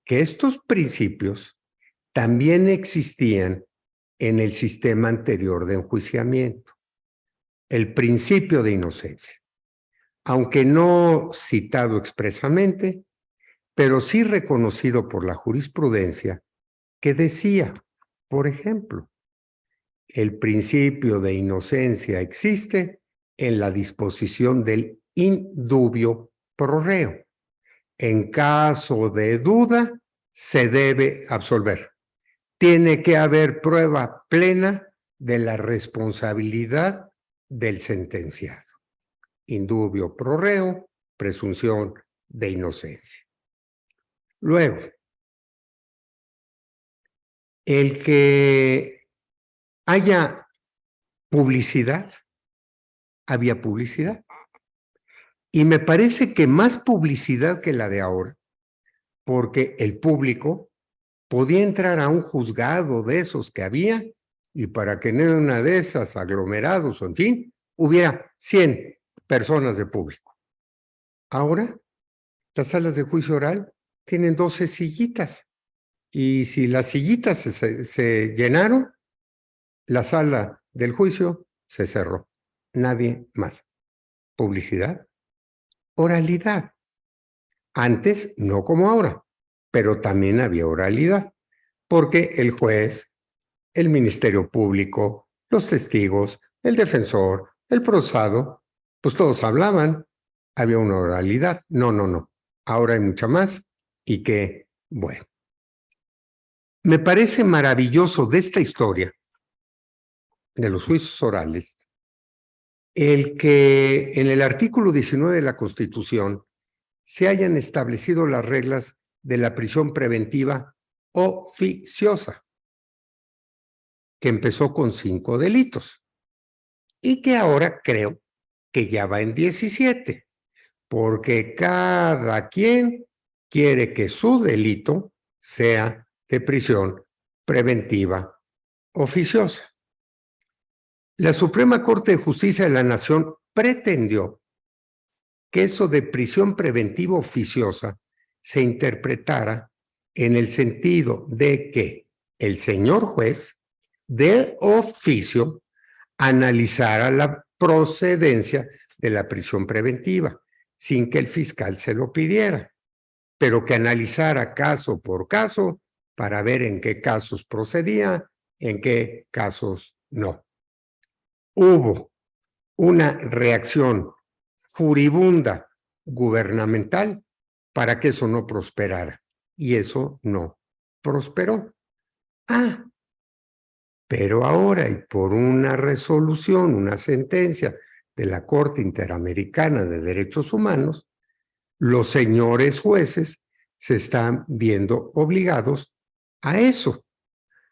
que estos principios también existían en el sistema anterior de enjuiciamiento. El principio de inocencia, aunque no citado expresamente, pero sí reconocido por la jurisprudencia, que decía, por ejemplo, el principio de inocencia existe en la disposición del indubio pro reo. En caso de duda, se debe absolver. Tiene que haber prueba plena de la responsabilidad del sentenciado. Indubio pro reo, presunción de inocencia. Luego, el que haya publicidad, había publicidad. Y me parece que más publicidad que la de ahora, porque el público podía entrar a un juzgado de esos que había y para que en una de esas aglomerados o en fin, hubiera 100 personas de público. Ahora, las salas de juicio oral tienen 12 sillitas y si las sillitas se llenaron, la sala del juicio se cerró. Nadie más. Publicidad, oralidad. Antes, no como ahora, pero también había oralidad, porque el juez, el Ministerio Público, los testigos, el defensor, el procesado, pues todos hablaban, había una oralidad. No. Ahora hay mucha más y que, bueno. Me parece maravilloso de esta historia, de los juicios orales, el que en el artículo 19 de la Constitución se hayan establecido las reglas de la prisión preventiva oficiosa, que empezó con 5 delitos y que ahora creo que ya va en 17, porque cada quien quiere que su delito sea de prisión preventiva oficiosa. La Suprema Corte de Justicia de la Nación pretendió que eso de prisión preventiva oficiosa se interpretara en el sentido de que el señor juez de oficio analizara la procedencia de la prisión preventiva sin que el fiscal se lo pidiera, pero que analizara caso por caso para ver en qué casos procedía, en qué casos no. Hubo una reacción furibunda gubernamental para que eso no prosperara. Y eso no prosperó. Ah, pero ahora, y por una resolución, una sentencia de la Corte Interamericana de Derechos Humanos, los señores jueces se están viendo obligados a eso,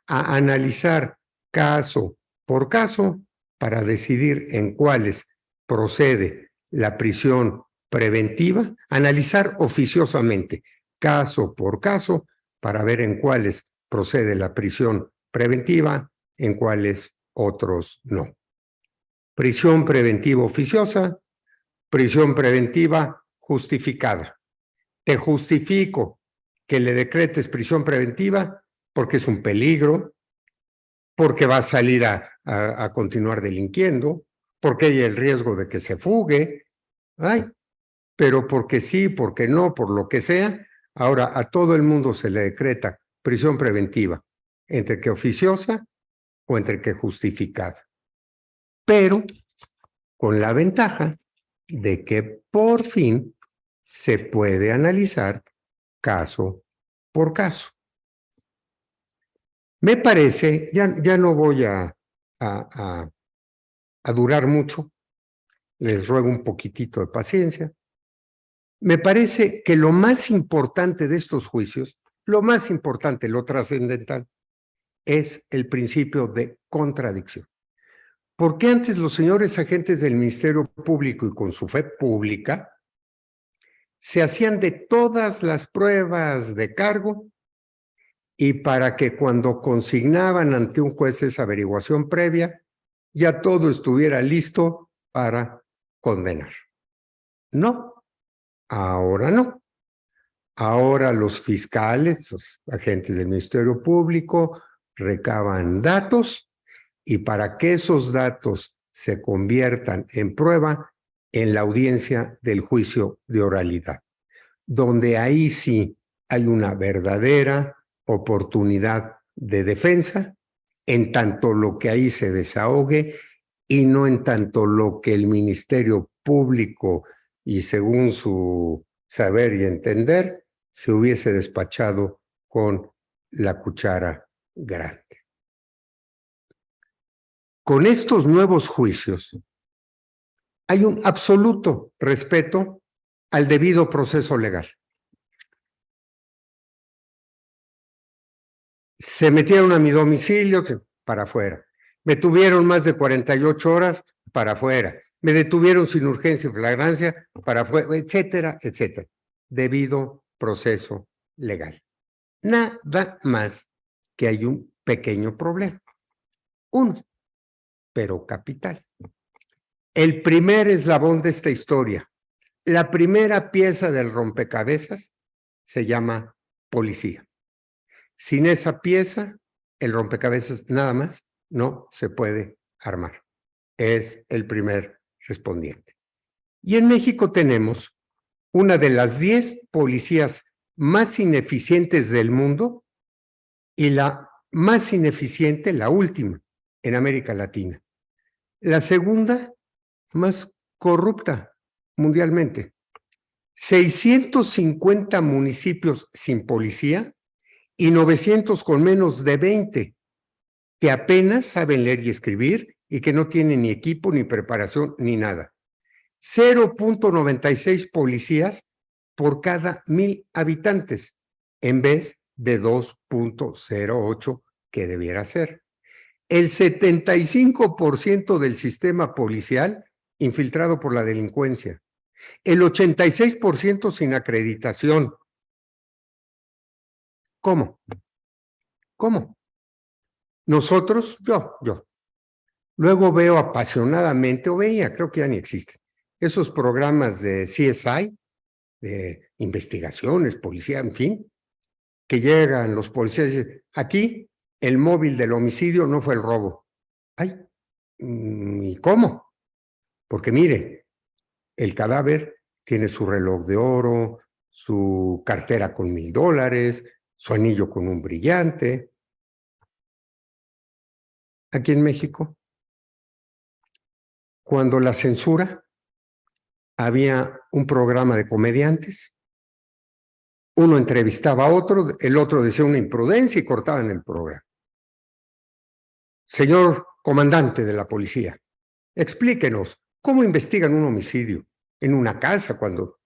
a analizar caso por caso para decidir en cuáles procede la prisión preventiva, analizar oficiosamente caso por caso para ver en cuáles procede la prisión preventiva, en cuáles otros no. Prisión preventiva oficiosa, prisión preventiva justificada. Te justifico que le decretes prisión preventiva porque es un peligro, porque va a salir a continuar delinquiendo, porque hay el riesgo de que se fugue, ay, pero porque sí, porque no, por lo que sea, ahora a todo el mundo se le decreta prisión preventiva, entre que oficiosa o entre que justificada. Pero con la ventaja de que por fin se puede analizar caso por caso. Me parece, ya no voy a durar mucho, les ruego un poquitito de paciencia. Me parece que lo más importante de estos juicios, lo más importante, lo trascendental, es el principio de contradicción. Porque antes los señores agentes del Ministerio Público y con su fe pública se hacían de todas las pruebas de cargo y para que cuando consignaban ante un juez esa averiguación previa, ya todo estuviera listo para condenar. No, ahora no. Ahora los fiscales, los agentes del Ministerio Público, recaban datos y para que esos datos se conviertan en prueba en la audiencia del juicio de oralidad, donde ahí sí hay una verdadera oportunidad de defensa, en tanto lo que ahí se desahogue y no en tanto lo que el Ministerio Público y según su saber y entender se hubiese despachado con la cuchara grande. Con estos nuevos juicios hay un absoluto respeto al debido proceso legal. Se metieron a mi domicilio, para afuera. Me tuvieron más de 48 horas, para afuera. Me detuvieron sin urgencia y flagrancia, para afuera, etcétera, etcétera. Debido proceso legal. Nada más que hay un pequeño problema. Uno, pero capital. El primer eslabón de esta historia, la primera pieza del rompecabezas, se llama policía. Sin esa pieza, el rompecabezas nada más no se puede armar. Es el primer respondiente. Y en México tenemos una de las 10 policías más ineficientes del mundo y la más ineficiente, la última, en América Latina. La segunda, más corrupta mundialmente. 650 municipios sin policía y 900 con menos de 20, que apenas saben leer y escribir y que no tienen ni equipo, ni preparación, ni nada. 0.96 policías por cada 1,000 habitantes, en vez de 2.08 que debiera ser. El 75% del sistema policial infiltrado por la delincuencia. El 86% sin acreditación. ¿Cómo? ¿Cómo? Nosotros, yo. Luego veo apasionadamente, o veía, creo que ya ni existen, esos programas de CSI, de investigaciones, policía, en fin, que llegan los policías y dicen, aquí el móvil del homicidio no fue el robo. Ay, ¿y cómo? Porque mire, el cadáver tiene su reloj de oro, su cartera con $1,000, su anillo con un brillante. Aquí en México, cuando la censura había un programa de comediantes, uno entrevistaba a otro, el otro decía una imprudencia y cortaban el programa. Señor comandante de la policía, explíquenos, ¿cómo investigan un homicidio en una casa cuando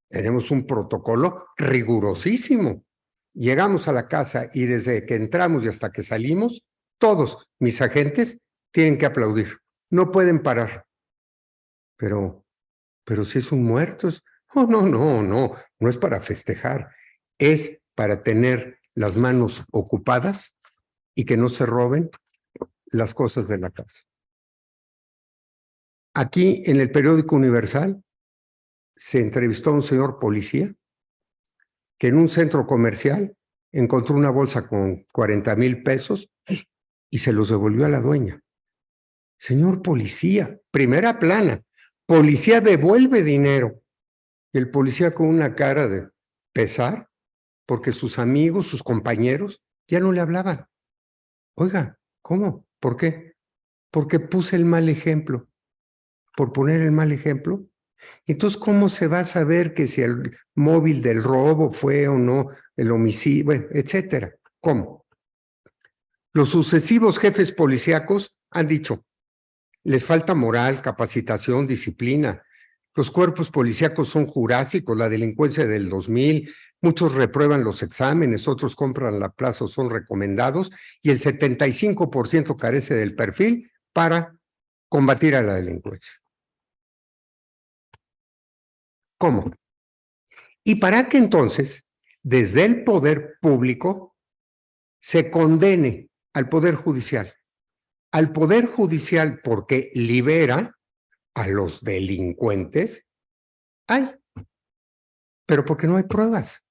tenemos un protocolo rigurosísimo? Llegamos a la casa y desde que entramos y hasta que salimos, todos mis agentes tienen que aplaudir, no pueden parar. Pero si es un muerto, oh, no es para festejar, es para tener las manos ocupadas y que no se roben las cosas de la casa. Aquí en el periódico Universal se entrevistó a un señor policía que en un centro comercial encontró una bolsa con 40,000 pesos y se los devolvió a la dueña. Señor policía, primera plana, policía devuelve dinero. Y el policía con una cara de pesar porque sus amigos, sus compañeros ya no le hablaban. Oiga, ¿cómo? ¿Por qué? Porque puse el mal ejemplo. Por poner el mal ejemplo. Entonces, ¿cómo se va a saber que si el móvil del robo fue o no el homicidio, bueno, etcétera? ¿Cómo? Los sucesivos jefes policíacos han dicho, les falta moral, capacitación, disciplina. Los cuerpos policíacos son jurásicos, la delincuencia del 2000, muchos reprueban los exámenes, otros compran la plaza o son recomendados, y el 75% carece del perfil para combatir a la delincuencia. ¿Cómo? Y para que entonces, desde el poder público, se condene al Poder Judicial. Al Poder Judicial porque libera a los delincuentes, hay, pero porque no hay pruebas.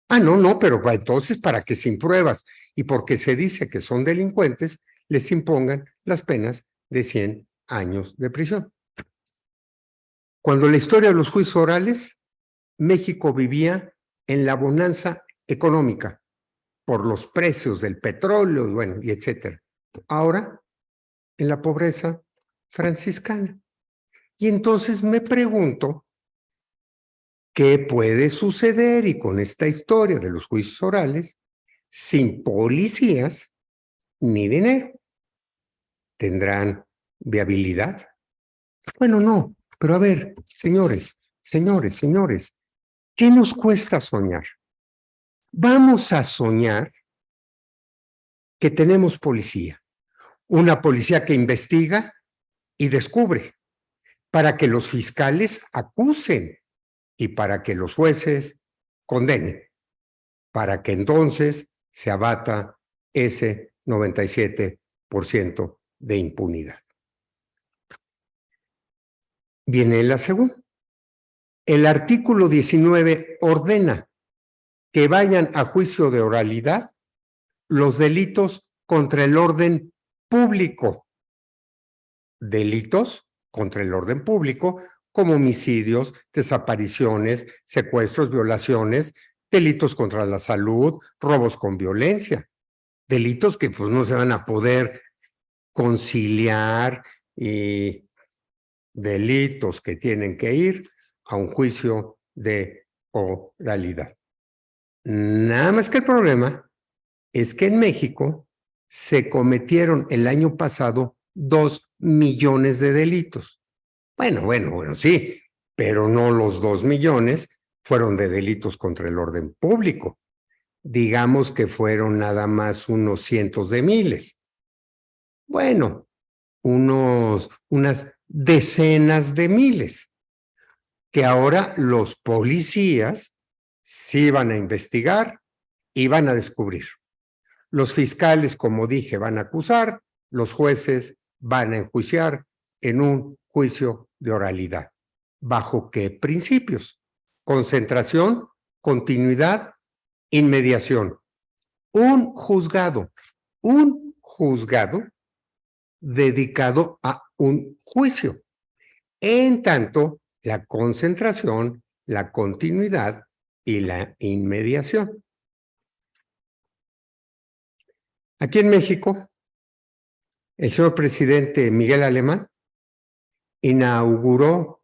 No, pero entonces para que sin pruebas y porque se dice que son delincuentes, les impongan las penas de 100 años de prisión. Cuando la historia de los juicios orales, México vivía en la bonanza económica por los precios del petróleo, bueno, y etcétera. Ahora, en la pobreza franciscana. Y entonces me pregunto, ¿qué puede suceder? Y con esta historia de los juicios orales, sin policías ni dinero, ¿tendrán viabilidad? Bueno, no, pero a ver, señores, ¿qué nos cuesta soñar? Vamos a soñar que tenemos policía, una policía que investiga y descubre, para que los fiscales acusen y para que los jueces condenen, para que entonces se abata ese 97% de impunidad. Viene la segunda. El artículo 19 ordena que vayan a juicio de oralidad los delitos contra el orden público. Delitos contra el orden público como homicidios, desapariciones, secuestros, violaciones, delitos contra la salud, robos con violencia, delitos que pues no se van a poder conciliar y delitos que tienen que ir a un juicio de oralidad. Nada más que el problema es que en México se cometieron el año pasado 2 millones de delitos. Bueno, sí, pero no los 2 millones fueron de delitos contra el orden público. Digamos que fueron nada más unos cientos de miles. Bueno, unas decenas de miles, que ahora los policías sí van a investigar y van a descubrir. Los fiscales, como dije, van a acusar, los jueces van a enjuiciar en un juicio de oralidad. ¿Bajo qué principios? Concentración, continuidad, inmediación. Un juzgado dedicado a un juicio. En tanto, la concentración, la continuidad y la inmediación. Aquí en México, el señor presidente Miguel Alemán inauguró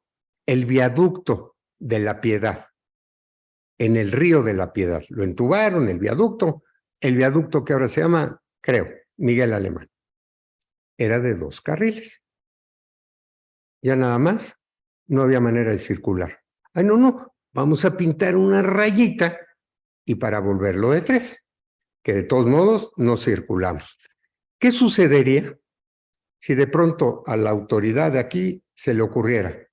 el viaducto de la Piedad, en el río de la Piedad. Lo entubaron, el viaducto que ahora se llama, creo, Miguel Alemán. Era de 2 carriles. Ya nada más, no había manera de circular. Ay, no, vamos a pintar una rayita y para volverlo de 3, que de todos modos no circulamos. ¿Qué sucedería si de pronto a la autoridad de aquí se le ocurriera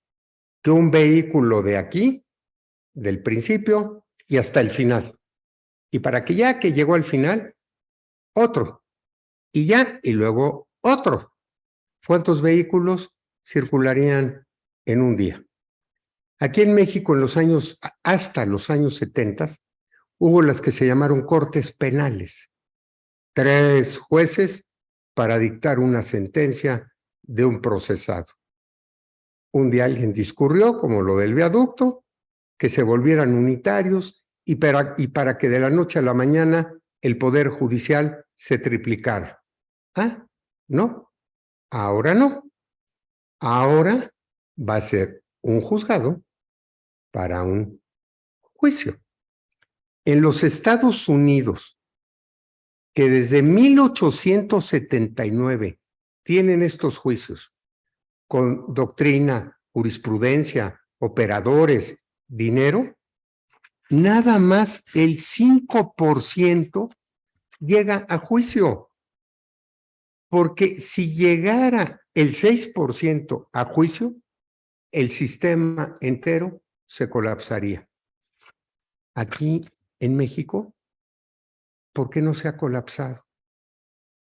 que un vehículo de aquí, del principio y hasta el final, y para que ya que llegó al final, otro, y ya, y luego otro? ¿Cuántos vehículos circularían en un día? Aquí en México, hasta los años 70, hubo las que se llamaron cortes penales. 3 jueces para dictar una sentencia de un procesado. Un día alguien discurrió, como lo del viaducto, que se volvieran unitarios y para que de la noche a la mañana el Poder Judicial se triplicara. Ah, no, ahora no. Ahora va a ser un juzgado para un juicio. En los Estados Unidos, que desde 1879 tienen estos juicios, con doctrina, jurisprudencia, operadores, dinero, nada más el 5% llega a juicio. Porque si llegara el 6% a juicio, el sistema entero se colapsaría. Aquí en México, ¿por qué no se ha colapsado?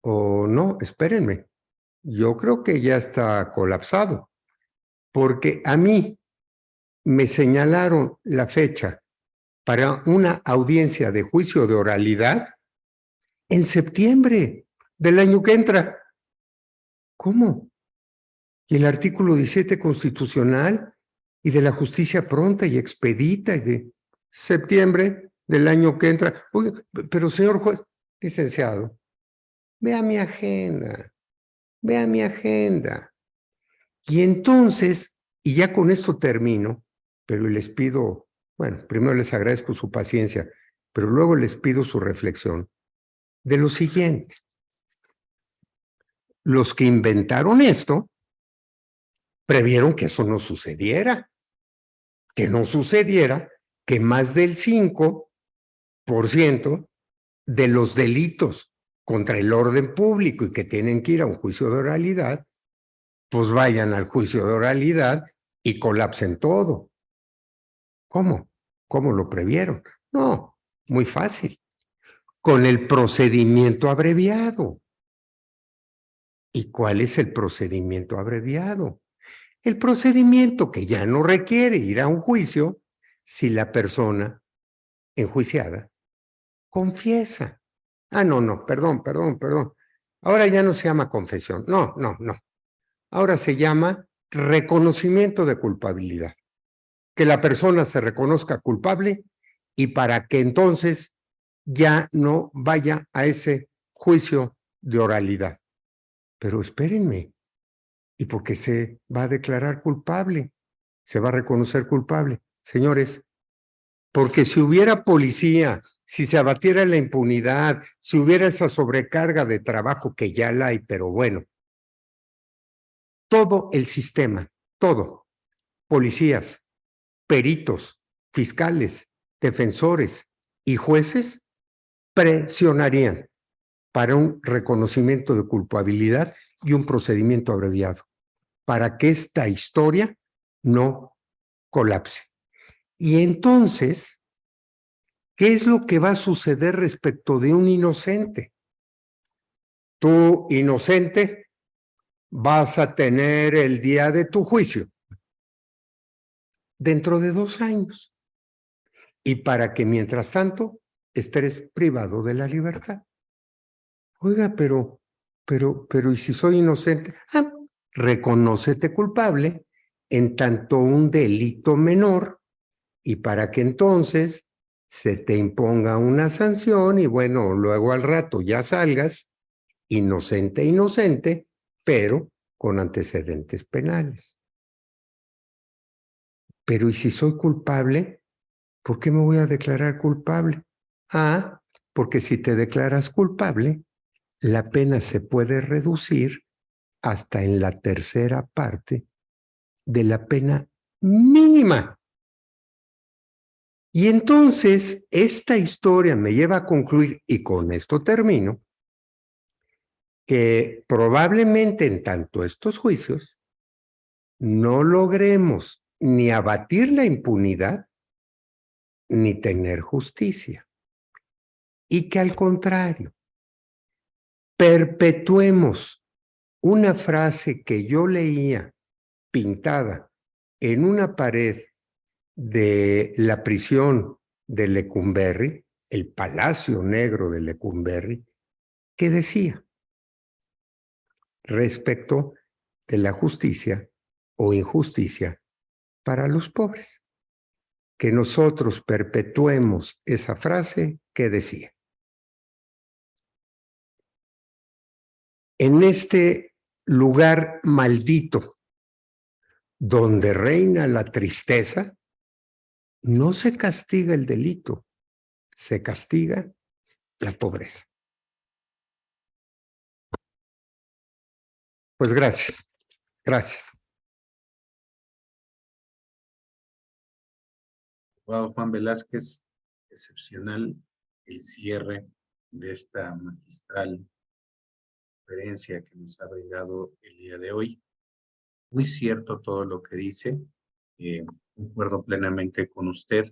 O no, espérenme, yo creo que ya está colapsado, porque a mí me señalaron la fecha para una audiencia de juicio de oralidad en septiembre del año que entra. ¿Cómo? Y el artículo 17 constitucional y de la justicia pronta y expedita y de septiembre del año que entra. Oye, pero señor juez, licenciado, vea mi agenda. Y entonces, y ya con esto termino, pero les pido, bueno, primero les agradezco su paciencia, pero luego les pido su reflexión de lo siguiente. Los que inventaron esto previeron que eso no sucediera, que más del 5% de los delitos contra el orden público y que tienen que ir a un juicio de oralidad, pues vayan al juicio de oralidad y colapsen todo. ¿Cómo? ¿Cómo lo previeron? No, muy fácil. Con el procedimiento abreviado. ¿Y cuál es el procedimiento abreviado? El procedimiento que ya no requiere ir a un juicio si la persona enjuiciada confiesa. Ah, no, perdón. Ahora ya no se llama confesión. No. Ahora se llama reconocimiento de culpabilidad. Que la persona se reconozca culpable y para que entonces ya no vaya a ese juicio de oralidad. Pero espérenme, ¿y por qué se va a declarar culpable? Se va a reconocer culpable. Señores, porque si hubiera policía, si se abatiera la impunidad, si hubiera esa sobrecarga de trabajo que ya la hay, pero bueno, todo el sistema, todo, policías, peritos, fiscales, defensores y jueces presionarían para un reconocimiento de culpabilidad y un procedimiento abreviado, para que esta historia no colapse. Y entonces, ¿qué es lo que va a suceder respecto de un inocente? Tú, inocente, vas a tener el día de tu juicio dentro de 2 años. Y para que mientras tanto estés privado de la libertad. Oiga, pero, ¿y si soy inocente? Ah, reconócete culpable en tanto un delito menor y para que entonces se te imponga una sanción y bueno, luego al rato ya salgas inocente, pero con antecedentes penales. Pero ¿y si soy culpable? ¿Por qué me voy a declarar culpable? Ah, porque si te declaras culpable, la pena se puede reducir hasta en la tercera parte de la pena mínima. Y entonces esta historia me lleva a concluir, y con esto termino, que probablemente en tanto estos juicios no logremos ni abatir la impunidad ni tener justicia. Y que al contrario, perpetuemos una frase que yo leía pintada en una pared de la prisión de Lecumberri, el Palacio Negro de Lecumberri, que decía respecto de la justicia o injusticia para los pobres, que nosotros perpetuemos esa frase que decía: en este lugar maldito donde reina la tristeza, no se castiga el delito, se castiga la pobreza. Pues gracias, gracias.
Abogado Juan Velázquez, excepcional el cierre de esta magistral conferencia que nos ha brindado el día de hoy. Muy cierto todo lo que dice, concuerdo plenamente con usted.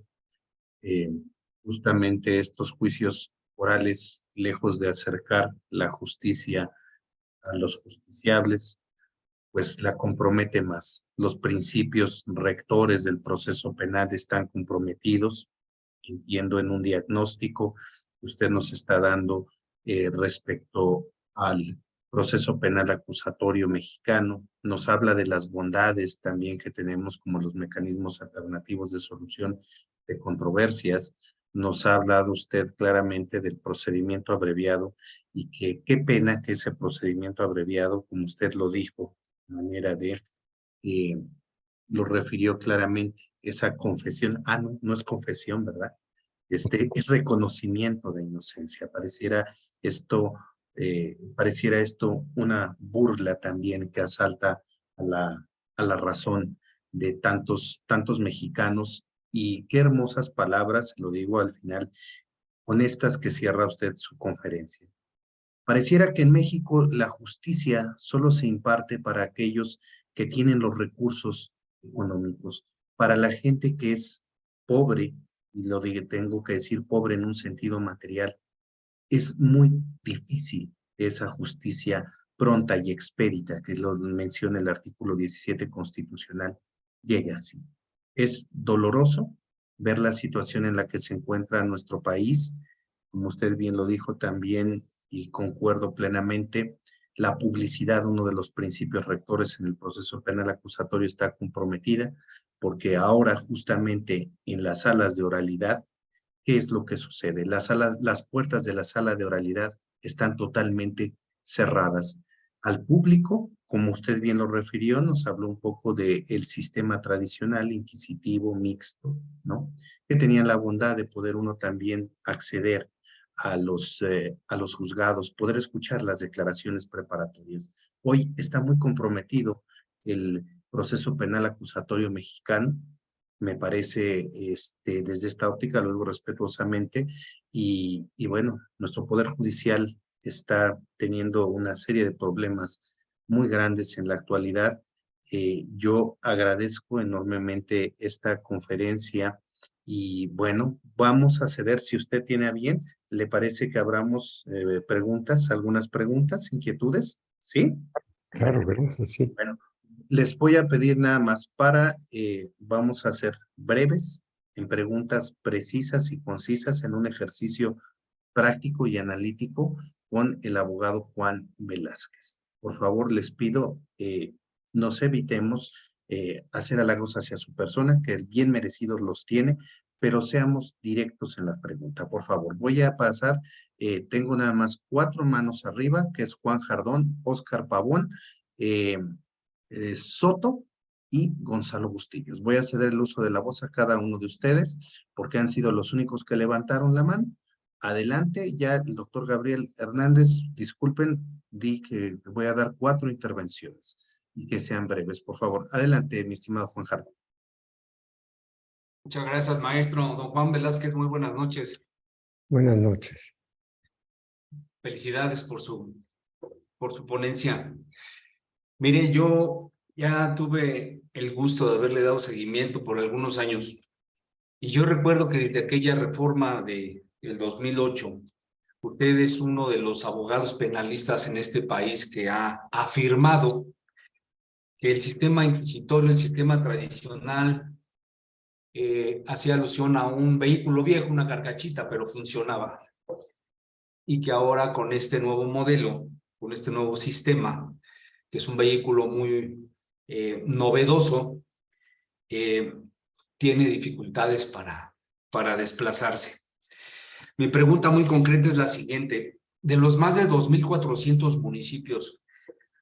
Justamente estos juicios orales, lejos de acercar la justicia a los justiciables, pues la compromete más. Los principios rectores del proceso penal están comprometidos, entiendo en un diagnóstico que usted nos está dando respecto al proceso penal acusatorio mexicano. Nos habla de las bondades también que tenemos como los mecanismos alternativos de solución de controversias. Nos ha hablado usted claramente del procedimiento abreviado y que qué pena que ese procedimiento abreviado, como usted lo dijo, de manera de, lo refirió claramente, esa confesión, no, no es confesión, ¿verdad? Es reconocimiento de inocencia. Pareciera esto una burla también que asalta a la razón de tantos mexicanos. Y qué hermosas palabras, lo digo al final, con estas que cierra usted su conferencia. Pareciera que en México la justicia solo se imparte para aquellos que tienen los recursos económicos, para la gente que es pobre, y tengo que decir pobre en un sentido material, es muy difícil esa justicia pronta y expedita, que lo menciona el artículo 17 constitucional, llegue así. Es doloroso ver la situación en la que se encuentra nuestro país, como usted bien lo dijo también, y concuerdo plenamente, la publicidad, uno de los principios rectores en el proceso penal acusatorio, está comprometida, porque ahora justamente en las salas de oralidad, ¿qué es lo que sucede? Las puertas de la sala de oralidad están totalmente cerradas al público. Como usted bien lo refirió, nos habló un poco del sistema tradicional, inquisitivo, mixto, ¿no? Que tenía la bondad de poder uno también acceder a los juzgados, poder escuchar las declaraciones preparatorias. Hoy está muy comprometido el proceso penal acusatorio mexicano, me parece, desde esta óptica, lo digo respetuosamente, y bueno, nuestro Poder Judicial está teniendo una serie de problemas muy grandes en la actualidad. Yo agradezco enormemente esta conferencia y bueno, vamos a ceder, si usted tiene a bien, ¿le parece que abramos preguntas, algunas preguntas, inquietudes? ¿Sí?
Claro, ¿verdad? Sí.
Bueno, les voy a pedir nada más vamos a ser breves en preguntas precisas y concisas en un ejercicio práctico y analítico con el abogado Juan Velázquez. Por favor, les pido, nos evitemos hacer halagos hacia su persona, que bien merecidos los tiene, pero seamos directos en la pregunta. Por favor, voy a pasar, tengo nada más 4 manos arriba, que es Juan Jardón, Óscar Pavón, Soto y Gonzalo Bustillos. Voy a ceder el uso de la voz a cada uno de ustedes porque han sido los únicos que levantaron la mano. Adelante, ya el doctor Gabriel Hernández, disculpen, di que voy a dar 4 intervenciones y que sean breves, por favor. Adelante, mi estimado Juan Jardín.
Muchas gracias, maestro. Don Juan Velázquez, muy buenas noches.
Buenas noches.
Felicidades por su ponencia. Mire, yo ya tuve el gusto de haberle dado seguimiento por algunos años y yo recuerdo que desde aquella reforma del 2008, usted es uno de los abogados penalistas en este país que ha afirmado que el sistema inquisitorio, el sistema tradicional, hacía alusión a un vehículo viejo, una carcachita, pero funcionaba. Y que ahora con este nuevo modelo, con este nuevo sistema, que es un vehículo muy novedoso, tiene dificultades para desplazarse. Mi pregunta muy concreta es la siguiente. De los más de 2,400 municipios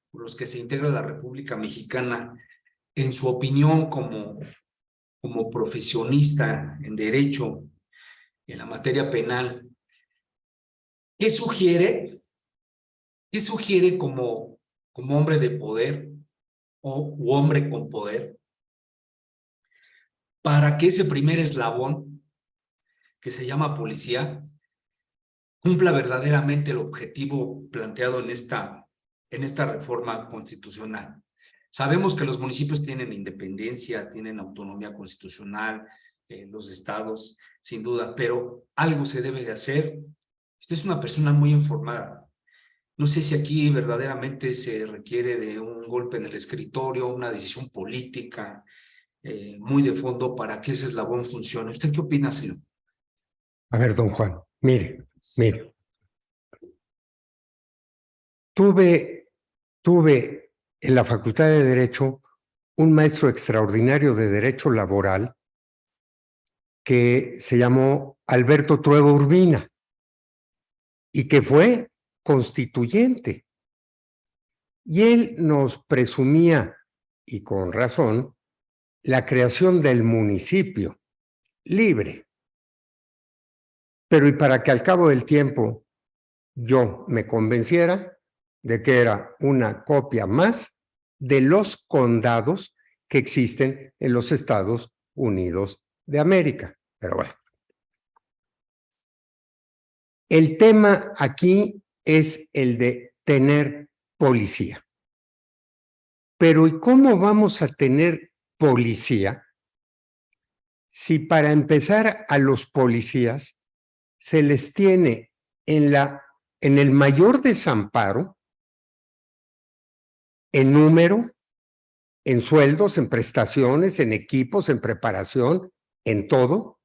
por los que se integra la República Mexicana, en su opinión como profesionista en derecho, en la materia penal, ¿qué sugiere como hombre de poder u hombre con poder para que ese primer eslabón, que se llama policía, cumpla verdaderamente el objetivo planteado en esta reforma constitucional? Sabemos que los municipios tienen independencia, tienen autonomía constitucional, los estados, sin duda, pero algo se debe de hacer. Usted es una persona muy informada. No sé si aquí verdaderamente se requiere de un golpe en el escritorio, una decisión política muy de fondo para que ese eslabón funcione. ¿Usted qué opina, señor?
A ver, don Juan, mire. Tuve en la Facultad de Derecho un maestro extraordinario de Derecho Laboral que se llamó Alberto Trueba Urbina y que fue constituyente. Y él nos presumía, y con razón, la creación del municipio libre. Pero y para que al cabo del tiempo yo me convenciera de que era una copia más de los condados que existen en los Estados Unidos de América. Pero bueno. El tema aquí es el de tener policía. Pero ¿y cómo vamos a tener policía si para empezar a los policías se les tiene en el mayor desamparo, en número, en sueldos, en prestaciones, en equipos, en preparación, en todo,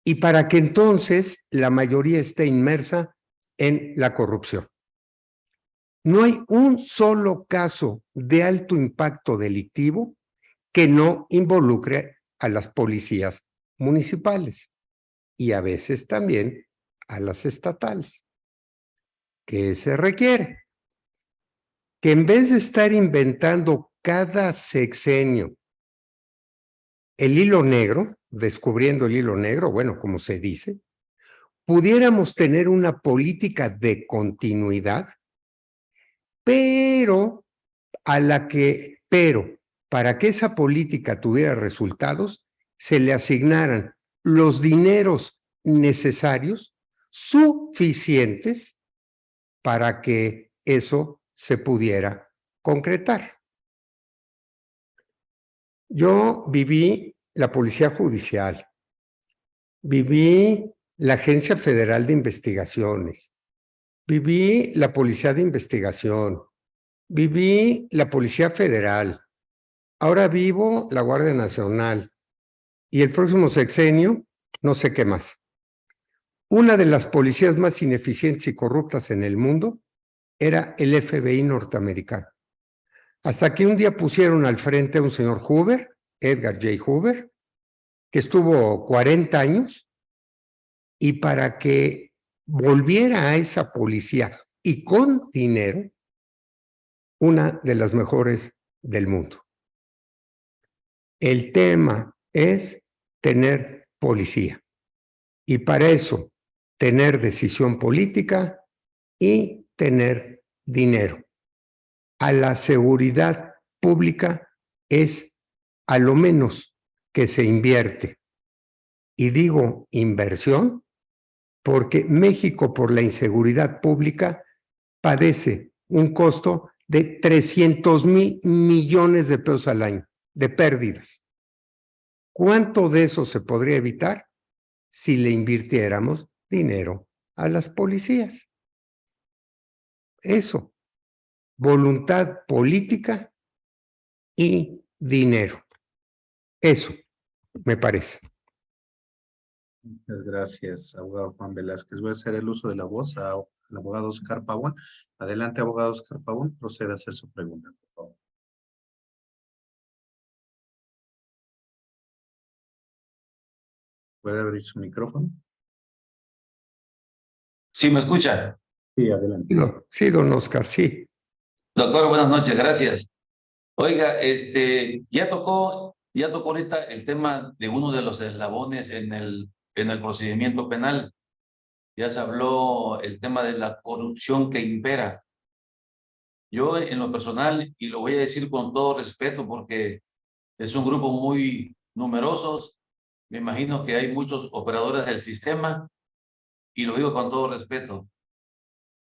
y para que entonces la mayoría esté inmersa en la corrupción? No hay un solo caso de alto impacto delictivo que no involucre a las policías municipales y a veces también a las estatales. ¿Qué se requiere? Que en vez de estar inventando cada sexenio el hilo negro, descubriendo el hilo negro, bueno, como se dice, pudiéramos tener una política de continuidad, pero para que esa política tuviera resultados, se le asignaran los dineros necesarios, suficientes, para que eso se pudiera concretar. Yo viví la Policía Judicial, viví la Agencia Federal de Investigaciones, viví la Policía de Investigación, viví la Policía Federal, ahora vivo la Guardia Nacional y el próximo sexenio no sé qué más. Una de las policías más ineficientes y corruptas en el mundo era el FBI norteamericano. Hasta que un día pusieron al frente a un señor Hoover, Edgar J. Hoover, que estuvo 40 años, y para que volviera a esa policía y con dinero, una de las mejores del mundo. El tema es tener policía. Y para eso, tener decisión política y tener dinero. A la seguridad pública es a lo menos que se invierte. Y digo inversión porque México, por la inseguridad pública, padece un costo de 300,000 millones de pesos al año de pérdidas. ¿Cuánto de eso se podría evitar si le invirtiéramos dinero a las policías? Eso, voluntad política y dinero. Eso, me parece.
Muchas gracias, abogado Juan Velázquez. Voy a hacer el uso de la voz al abogado Oscar Pavón. Adelante, abogado Oscar Pavón, proceda a hacer su pregunta, por favor. ¿Puede abrir su micrófono?
¿Sí me escucha?
Sí, adelante.
No, sí, don Oscar, sí.
Doctor, buenas noches, gracias. Oiga, ya tocó ahorita el tema de uno de los eslabones en el procedimiento penal. Ya se habló el tema de la corrupción que impera. Yo, en lo personal, y lo voy a decir con todo respeto, porque es un grupo muy numerosos, me imagino que hay muchos operadores del sistema, y lo digo con todo respeto.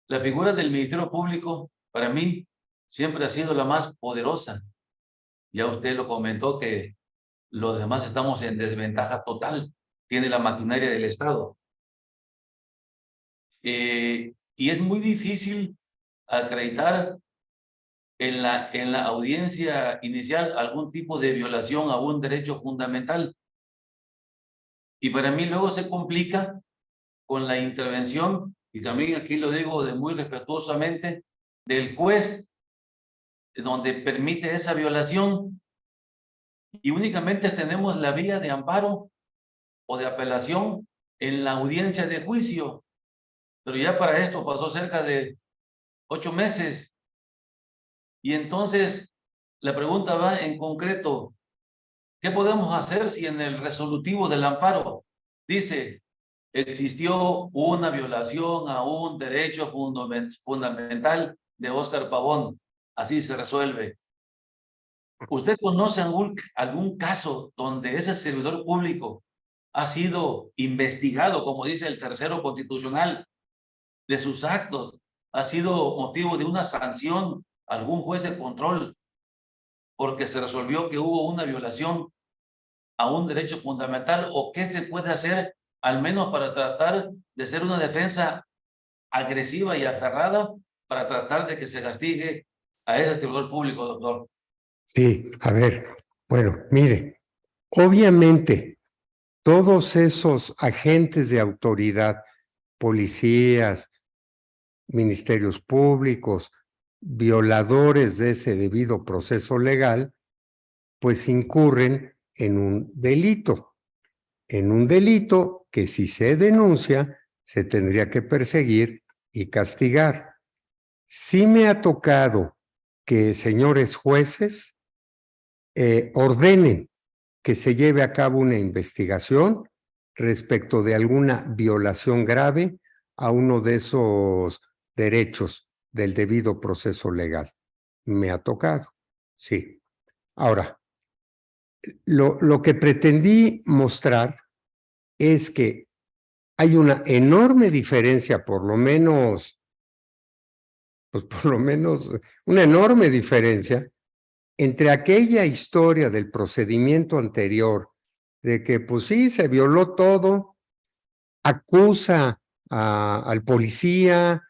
La figura del Ministerio Público, para mí, siempre ha sido la más poderosa. Ya usted lo comentó que los demás estamos en desventaja total. Tiene la maquinaria del Estado. Y es muy difícil acreditar en la audiencia inicial algún tipo de violación a un derecho fundamental. Y para mí luego se complica con la intervención, y también aquí lo digo de muy respetuosamente, del juez, donde permite esa violación, y únicamente tenemos la vía de amparo o de apelación en la audiencia de juicio. Pero ya para esto pasó cerca de 8 meses. Y entonces la pregunta va en concreto, ¿qué podemos hacer si en el resolutivo del amparo dice existió una violación a un derecho fundamental de Óscar Pavón? Así se resuelve. ¿Usted conoce algún caso donde ese servidor público ha sido investigado, como dice el tercero constitucional, de sus actos, ha sido motivo de una sanción a algún juez de control porque se resolvió que hubo una violación a un derecho fundamental? ¿O qué se puede hacer al menos para tratar de ser una defensa agresiva y aferrada para tratar de que se castigue a ese servidor público, doctor?
Sí, a ver, bueno, mire, obviamente todos esos agentes de autoridad, policías, ministerios públicos, violadores de ese debido proceso legal, pues incurren en un delito que si se denuncia, se tendría que perseguir y castigar. Sí me ha tocado que señores jueces ordenen que se lleve a cabo una investigación respecto de alguna violación grave a uno de esos derechos del debido proceso legal. Me ha tocado, sí. Ahora, lo que pretendí mostrar es que hay una enorme diferencia, por lo menos una enorme diferencia entre aquella historia del procedimiento anterior, de que pues sí, se violó todo, acusa al policía,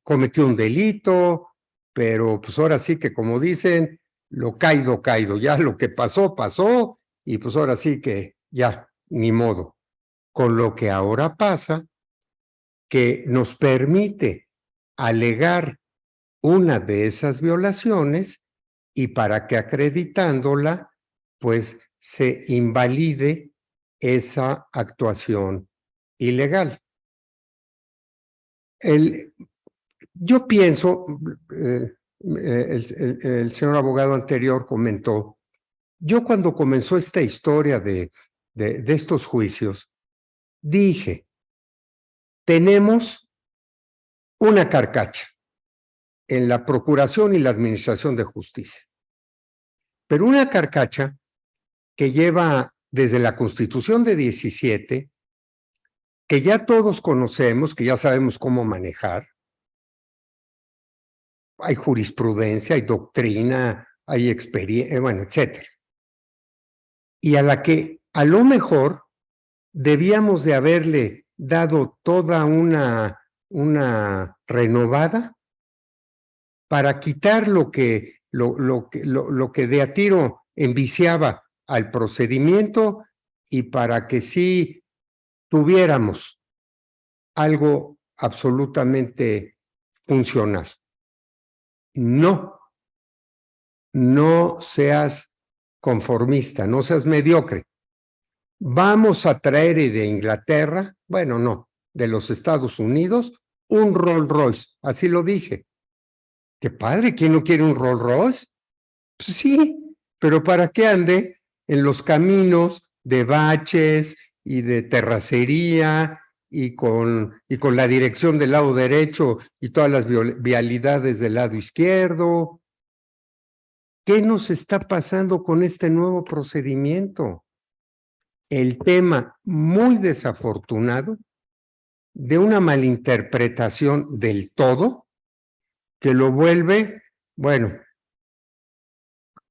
cometió un delito, pero pues ahora sí que como dicen, lo caído, caído, ya lo que pasó, pasó, y pues ahora sí que ya, ni modo. Con lo que ahora pasa, que nos permite alegar una de esas violaciones y para que acreditándola, pues se invalide esa actuación ilegal. Yo pienso, el señor abogado anterior comentó Yo cuando comenzó esta historia de estos juicios, dije, tenemos una carcacha en la Procuración y la Administración de Justicia, pero una carcacha que lleva desde la Constitución de 17, que ya todos conocemos, que ya sabemos cómo manejar. Hay jurisprudencia, hay doctrina, hay experiencia, bueno, etcétera. Y a la que a lo mejor debíamos de haberle dado toda una renovada para quitar lo que de a tiro enviciaba al procedimiento y para que sí tuviéramos algo absolutamente funcional. No seas conformista, no seas mediocre. Vamos a traer de Inglaterra, bueno, no, de los Estados Unidos, un Rolls Royce, así lo dije. Qué padre, ¿quién no quiere un Rolls Royce? Pues sí, pero para que ande en los caminos de baches y de terracería y con la dirección del lado derecho y todas las vialidades del lado izquierdo. ¿Qué nos está pasando con este nuevo procedimiento? El tema muy desafortunado de una malinterpretación del todo que lo vuelve, bueno,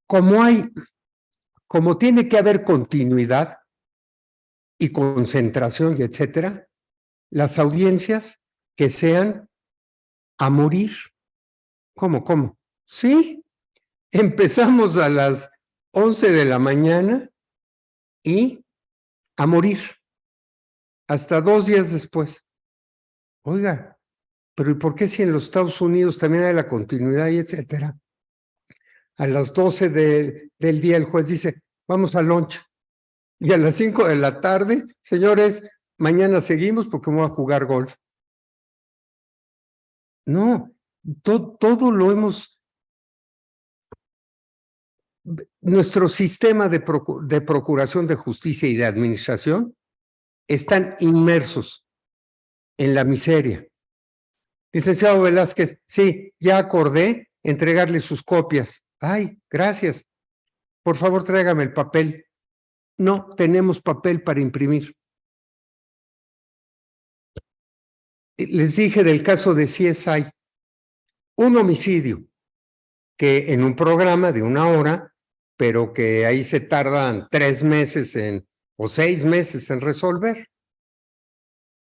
como tiene que haber continuidad y concentración y etcétera, las audiencias que sean a morir. ¿Cómo? Sí, empezamos a las 11 de la mañana y a morir hasta 2 días después. Oiga, pero ¿y por qué si en los Estados Unidos también hay la continuidad y etcétera? A las 12 del día el juez dice, vamos al lunch. Y a las 5 de la tarde, señores, mañana seguimos porque vamos a jugar golf. No, todo lo hemos... Nuestro sistema de procuración de justicia y de administración están inmersos en la miseria. Licenciado Velázquez, sí, ya acordé entregarle sus copias. Ay, gracias. Por favor, tráigame el papel. No tenemos papel para imprimir. Les dije del caso de CSI, un homicidio que en un programa de 1 hora, pero que ahí se tardan 3 meses o 6 meses en resolver.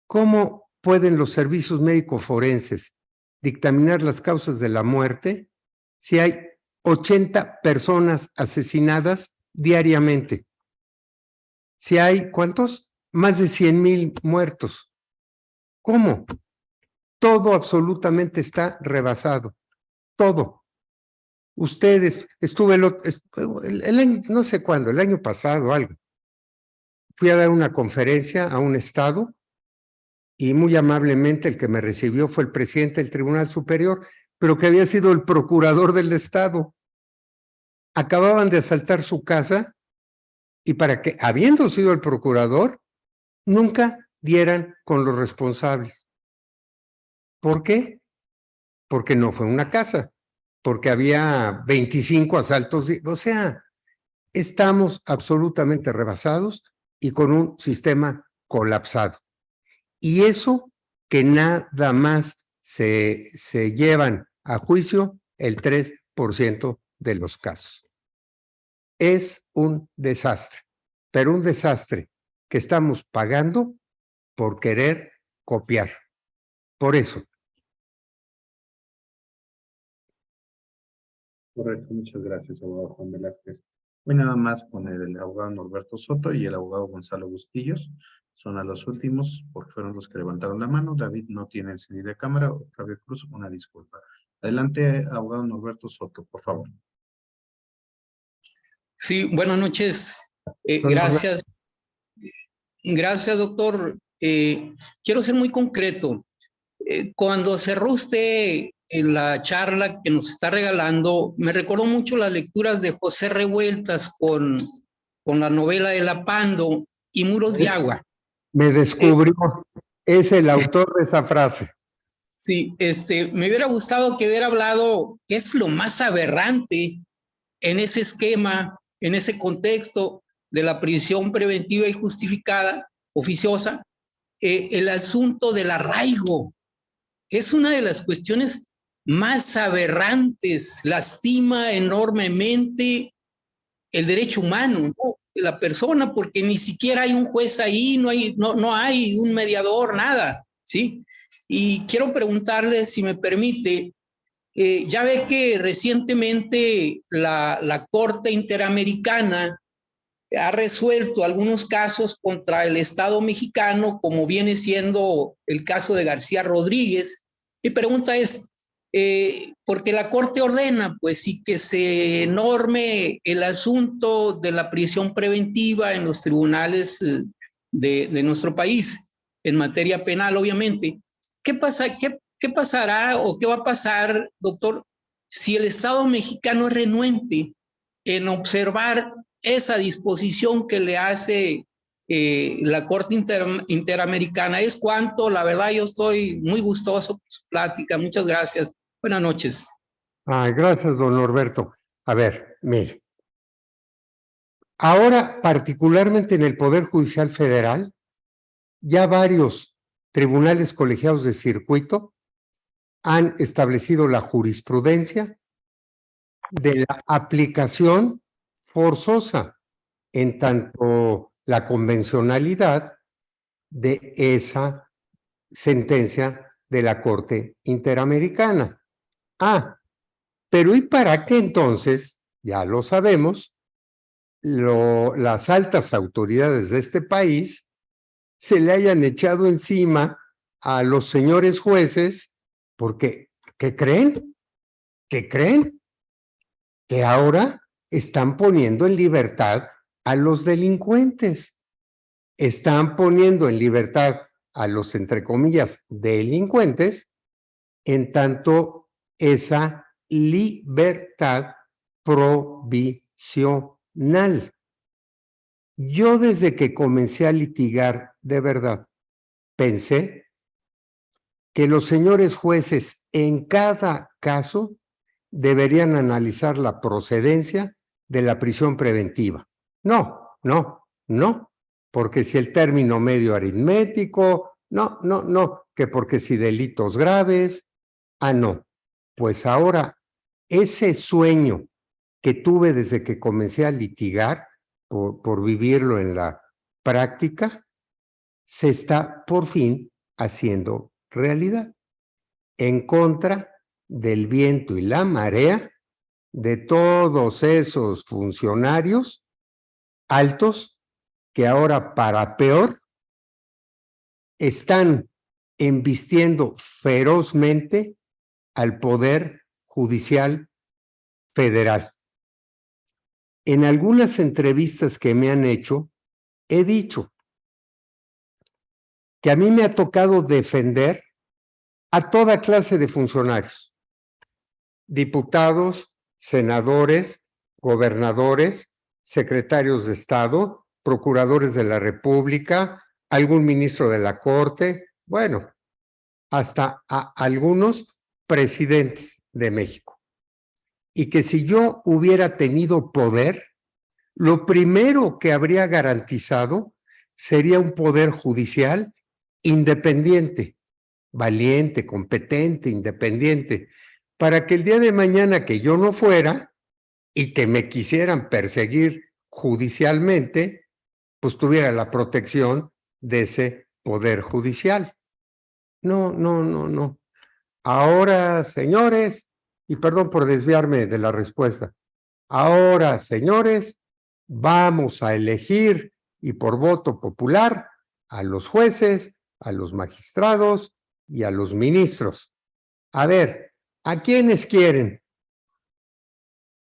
¿Cómo pueden los servicios médicos forenses dictaminar las causas de la muerte si hay 80 personas asesinadas diariamente? Si hay, ¿cuántos? Más de 100,000 muertos. ¿Cómo? Todo absolutamente está rebasado. Todo. Ustedes, estuve el año, no sé cuándo, el año pasado, algo. Fui a dar una conferencia a un estado y muy amablemente el que me recibió fue el presidente del Tribunal Superior, pero que había sido el procurador del estado. Acababan de asaltar su casa y para que, habiendo sido el procurador, nunca dieran con los responsables. ¿Por qué? Porque no fue una casa, porque había 25 asaltos, o sea, estamos absolutamente rebasados y con un sistema colapsado. Y eso que nada más se llevan a juicio el 3% de los casos. Es un desastre, pero un desastre que estamos pagando por querer copiar. Por eso.
Correcto, muchas gracias, abogado Juan Velázquez. Hoy nada más con el abogado Norberto Soto y el abogado Gonzalo Bustillos. Son a los últimos porque fueron los que levantaron la mano. David no tiene encendida cámara. Octavio Cruz, una disculpa. Adelante, abogado Norberto Soto, por favor.
Sí, buenas noches. Gracias. Gracias, doctor. Quiero ser muy concreto. Cuando cerró usted en la charla que nos está regalando, me recordó mucho las lecturas de José Revueltas con la novela de Lapando y Muros de Agua.
Me descubrió, es el autor de esa frase.
Sí, me hubiera gustado que hubiera hablado qué es lo más aberrante en ese esquema, en ese contexto de la prisión preventiva y justificada, oficiosa, el asunto del arraigo, que es una de las cuestiones más aberrantes, lastima enormemente el derecho humano, ¿no? De la persona, porque ni siquiera hay un juez ahí, no hay un mediador, nada, ¿sí? Y quiero preguntarle, si me permite, ya ve que recientemente la Corte Interamericana ha resuelto algunos casos contra el Estado mexicano, como viene siendo el caso de García Rodríguez. Mi pregunta es, porque la Corte ordena, pues sí, que se norme el asunto de la prisión preventiva en los tribunales de nuestro país, en materia penal, obviamente. ¿Qué pasará o qué va a pasar, doctor, si el Estado mexicano es renuente en observar esa disposición que le hace la Corte Interamericana? Es cuanto, la verdad, yo estoy muy gustoso por su plática. Muchas gracias. Buenas noches.
Gracias, don Norberto. A ver, mire. Ahora, particularmente en el Poder Judicial Federal, ya varios tribunales colegiados de circuito han establecido la jurisprudencia de la aplicación forzosa, en tanto la convencionalidad de esa sentencia de la Corte Interamericana. Pero ¿y para qué entonces? Ya lo sabemos, las altas autoridades de este país se le hayan echado encima a los señores jueces, porque, ¿qué creen? ¿Qué creen? Que ahora están poniendo en libertad a los delincuentes. Están poniendo en libertad a los, entre comillas, delincuentes, en tanto esa libertad provisional. Yo, desde que comencé a litigar, de verdad, pensé que los señores jueces en cada caso deberían analizar la procedencia de la prisión preventiva. No, porque si el término medio aritmético, no, que porque si delitos graves, no. Pues ahora, ese sueño que tuve desde que comencé a litigar, por vivirlo en la práctica, se está por fin haciendo realidad, en contra del viento y la marea de todos esos funcionarios altos que ahora, para peor, están embistiendo ferozmente al Poder Judicial Federal. En algunas entrevistas que me han hecho, he dicho que a mí me ha tocado defender a toda clase de funcionarios, diputados, senadores, gobernadores, secretarios de Estado, procuradores de la República, algún ministro de la Corte, bueno, hasta a algunos presidentes de México. Y que si yo hubiera tenido poder, lo primero que habría garantizado sería un poder judicial independiente, valiente, competente, independiente, para que el día de mañana que yo no fuera y que me quisieran perseguir judicialmente, pues tuviera la protección de ese poder judicial. No. Ahora, señores, y perdón por desviarme de la respuesta, ahora, señores, vamos a elegir, y por voto popular, a los jueces, a los magistrados y a los ministros. A ver, ¿a quiénes quieren?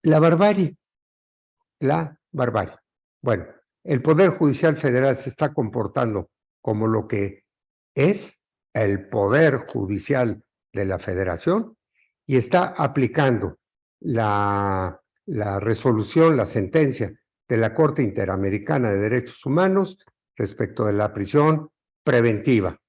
La barbarie. Bueno, el Poder Judicial Federal se está comportando como lo que es el Poder Judicial de la Federación, y está aplicando la resolución, la sentencia de la Corte Interamericana de Derechos Humanos respecto de la prisión preventiva.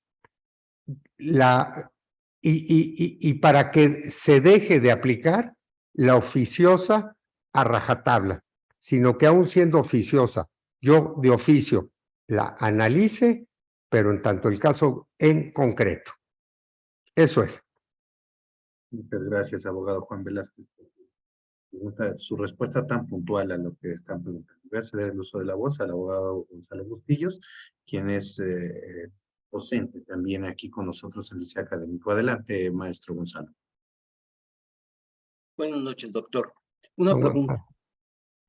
Y para que se deje de aplicar la oficiosa a rajatabla, sino que aún siendo oficiosa, yo de oficio la analice, pero en tanto el caso en concreto. Eso es.
Muchas gracias, abogado Juan Velázquez, por su respuesta tan puntual a lo que están preguntando. Voy a ceder el uso de la voz al abogado Gonzalo Bustillos, quien es docente también aquí con nosotros en el Liceo Académico. Adelante, maestro Gonzalo.
Buenas noches, doctor. Una pregunta.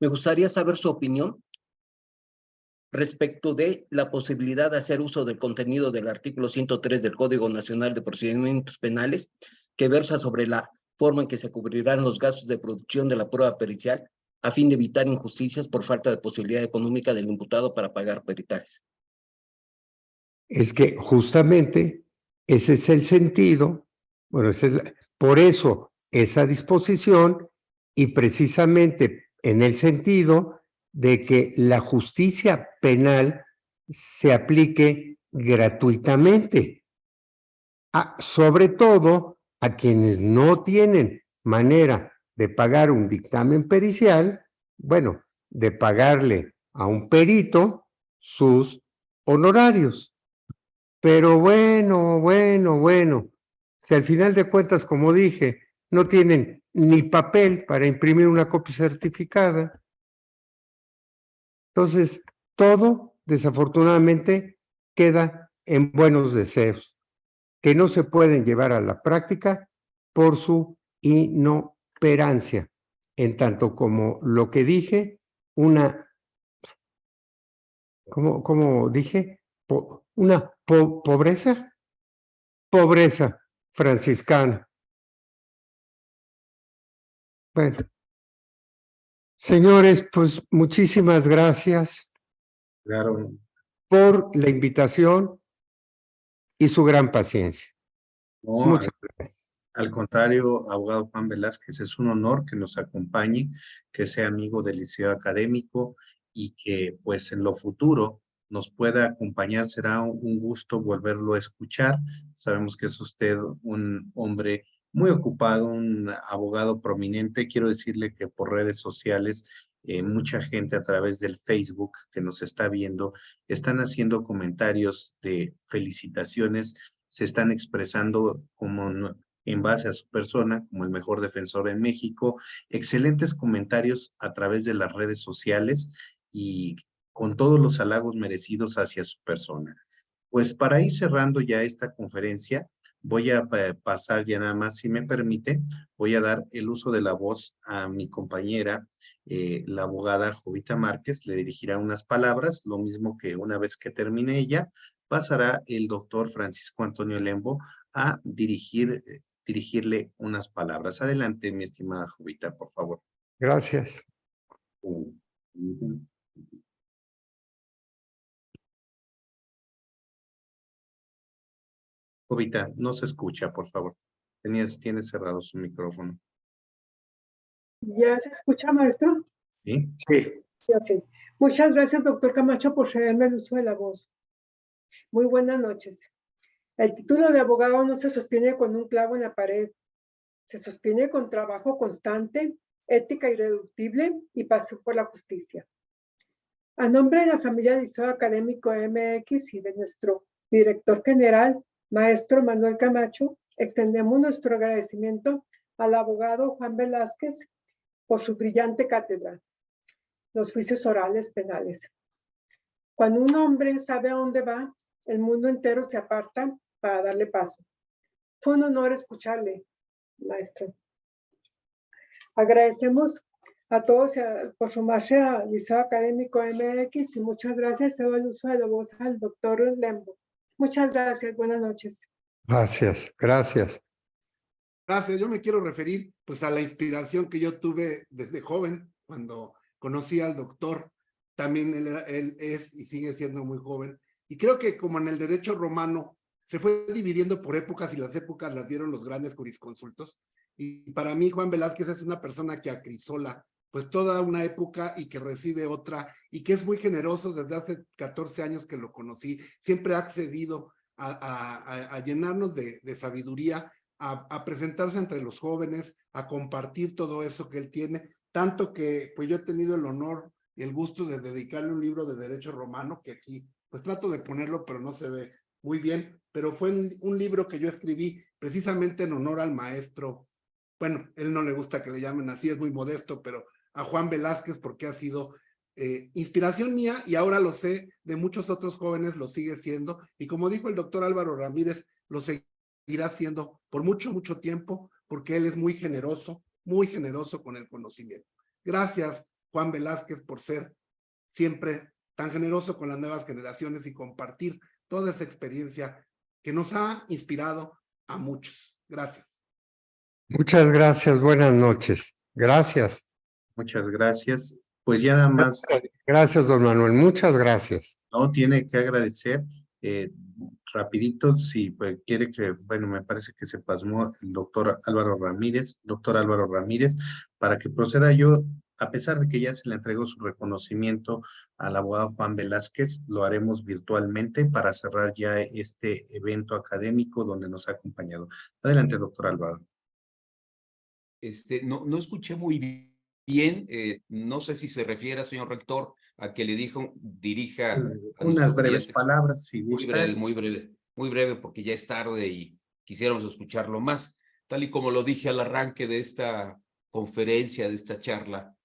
Me gustaría saber su opinión respecto de la posibilidad de hacer uso del contenido del artículo 103 del Código Nacional de Procedimientos Penales, que versa sobre la forma en que se cubrirán los gastos de producción de la prueba pericial a fin de evitar injusticias por falta de posibilidad económica del imputado para pagar peritales.
Es que justamente ese es el sentido, bueno, por eso esa disposición y precisamente en el sentido de que la justicia penal se aplique gratuitamente, sobre todo a quienes no tienen manera de pagar un dictamen pericial, bueno, de pagarle a un perito sus honorarios. Pero bueno, si al final de cuentas, como dije, no tienen ni papel para imprimir una copia certificada, entonces todo desafortunadamente queda en buenos deseos, que no se pueden llevar a la práctica por su inoperancia, en tanto como lo que dije, ¿cómo dije? Una pobreza franciscana. Bueno, señores, pues muchísimas gracias
Claro.
por la invitación y su gran paciencia.
No,
Muchas gracias.
Al contrario, abogado Juan Velázquez, es un honor que nos acompañe, que sea amigo del Liceo Académico y que pues en lo futuro nos pueda acompañar. Será un gusto volverlo a escuchar. Sabemos que es usted un hombre muy ocupado, un abogado prominente. Quiero decirle que por redes sociales, mucha gente a través del Facebook que nos está viendo, están haciendo comentarios de felicitaciones, se están expresando como en base a su persona como el mejor defensor en México, excelentes comentarios a través de las redes sociales y con todos los halagos merecidos hacia su persona. Pues para ir cerrando ya esta conferencia, voy a pasar ya nada más, si me permite, voy a dar el uso de la voz a mi compañera, la abogada Jovita Márquez, le dirigirá unas palabras, lo mismo que una vez que termine ella, pasará el doctor Francisco Antonio Lembo a dirigirle unas palabras. Adelante, mi estimada Jovita, por favor.
Gracias.
Jovita, no se escucha, por favor. Tienes cerrado su micrófono.
¿Ya se escucha, maestro?
¿Sí?
Sí.
Sí, ok. Muchas gracias, doctor Camacho, por cederme el uso de la voz. Muy buenas noches. El título de abogado no se sostiene con un clavo en la pared. Se sostiene con trabajo constante, ética irreductible y pasión por la justicia. A nombre de la familia Liceo Académico MX y de nuestro director general, maestro Manuel Camacho, extendemos nuestro agradecimiento al abogado Juan Velázquez por su brillante cátedra, los juicios orales penales. Cuando un hombre sabe a dónde va, el mundo entero se aparta para darle paso. Fue un honor escucharle, maestro. Agradecemos a todos por sumarse al Liceo Académico MX y muchas gracias. Cedo el uso de la voz al doctor Lembo. Muchas gracias. Buenas noches.
Gracias.
Gracias. Yo me quiero referir pues a la inspiración que yo tuve desde joven cuando conocí al doctor. También él es y sigue siendo muy joven. Y creo que como en el derecho romano se fue dividiendo por épocas y las épocas las dieron los grandes jurisconsultos. Y para mí Juan Velázquez es una persona que acrisola pues toda una época y que recibe otra, y que es muy generoso desde hace 14 años que lo conocí, siempre ha accedido a llenarnos de sabiduría, a presentarse entre los jóvenes, a compartir todo eso que él tiene, tanto que pues yo he tenido el honor y el gusto de dedicarle un libro de Derecho Romano, que aquí pues trato de ponerlo, pero no se ve muy bien, pero fue un libro que yo escribí precisamente en honor al maestro. Bueno, él no le gusta que le llamen así, es muy modesto, pero a Juan Velázquez, porque ha sido inspiración mía, y ahora lo sé, de muchos otros jóvenes lo sigue siendo, y como dijo el doctor Álvaro Ramírez, lo seguirá siendo por mucho, mucho tiempo, porque él es muy generoso con el conocimiento. Gracias, Juan Velázquez, por ser siempre tan generoso con las nuevas generaciones y compartir toda esa experiencia que nos ha inspirado a muchos. Gracias.
Muchas gracias, buenas noches. Gracias.
Muchas gracias. Pues ya nada más,
Gracias, don Manuel, muchas gracias.
no tiene que agradecer. Rapidito, si pues, quiere que, bueno, me parece que se pasmó el doctor Álvaro Ramírez, para que proceda yo, a pesar de que ya se le entregó su reconocimiento al abogado Juan Velázquez, lo haremos virtualmente para cerrar ya este evento académico donde nos ha acompañado. Adelante, doctor Álvaro.
No escuché muy bien, no sé si se refiere, señor rector, a que le dirija a
Unas breves
oyentes.
palabras, si gusta.
Muy breve, porque ya es tarde y quisiéramos escucharlo más. Tal y como lo dije al arranque de esta conferencia, de esta charla,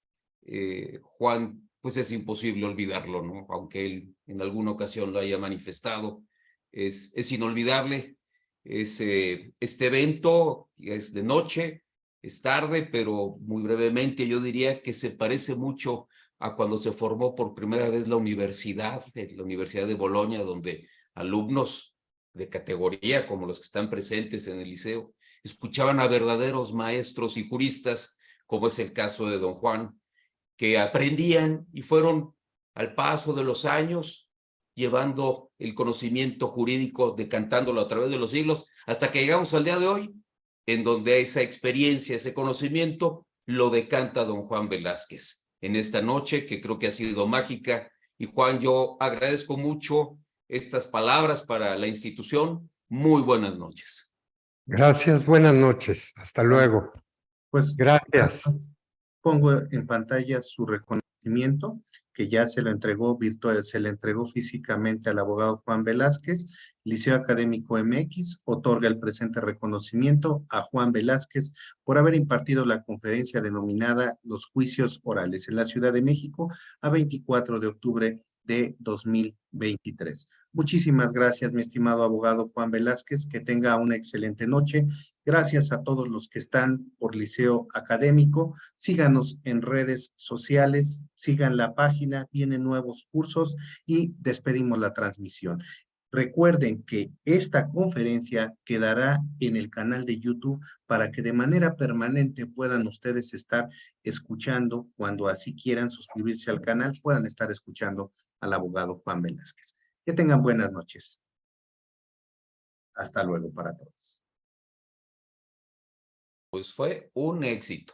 Juan, pues es imposible olvidarlo, ¿no? Aunque él en alguna ocasión lo haya manifestado, es inolvidable. Este evento es de noche, es tarde, pero muy brevemente yo diría que se parece mucho a cuando se formó por primera vez la Universidad de Bolonia, donde alumnos de categoría como los que están presentes en el liceo escuchaban a verdaderos maestros y juristas, como es el caso de don Juan, que aprendían y fueron al paso de los años llevando el conocimiento jurídico, decantándolo a través de los siglos, hasta que llegamos al día de hoy, en donde esa experiencia, ese conocimiento, lo decanta don Juan Velázquez en esta noche, que creo que ha sido mágica. Y Juan, yo agradezco mucho estas palabras para la institución. Muy buenas noches.
Gracias, buenas noches. Hasta luego.
Pues
gracias.
Pongo en pantalla su reconocimiento, que ya se lo entregó virtual, se le entregó físicamente al abogado Juan Velázquez. Liceo Académico MX otorga el presente reconocimiento a Juan Velázquez por haber impartido la conferencia denominada Los Juicios Orales en la Ciudad de México a 24 de octubre de 2023. Muchísimas gracias, mi estimado abogado Juan Velázquez, que tenga una excelente noche. Gracias a todos los que están por Liceo Académico. Síganos en redes sociales, sigan la página, vienen nuevos cursos y despedimos la transmisión. Recuerden que esta conferencia quedará en el canal de YouTube para que de manera permanente puedan ustedes estar escuchando, cuando así quieran suscribirse al canal, puedan estar escuchando al abogado Juan Velázquez. Que tengan buenas noches. Hasta luego para todos.
Pues fue un éxito.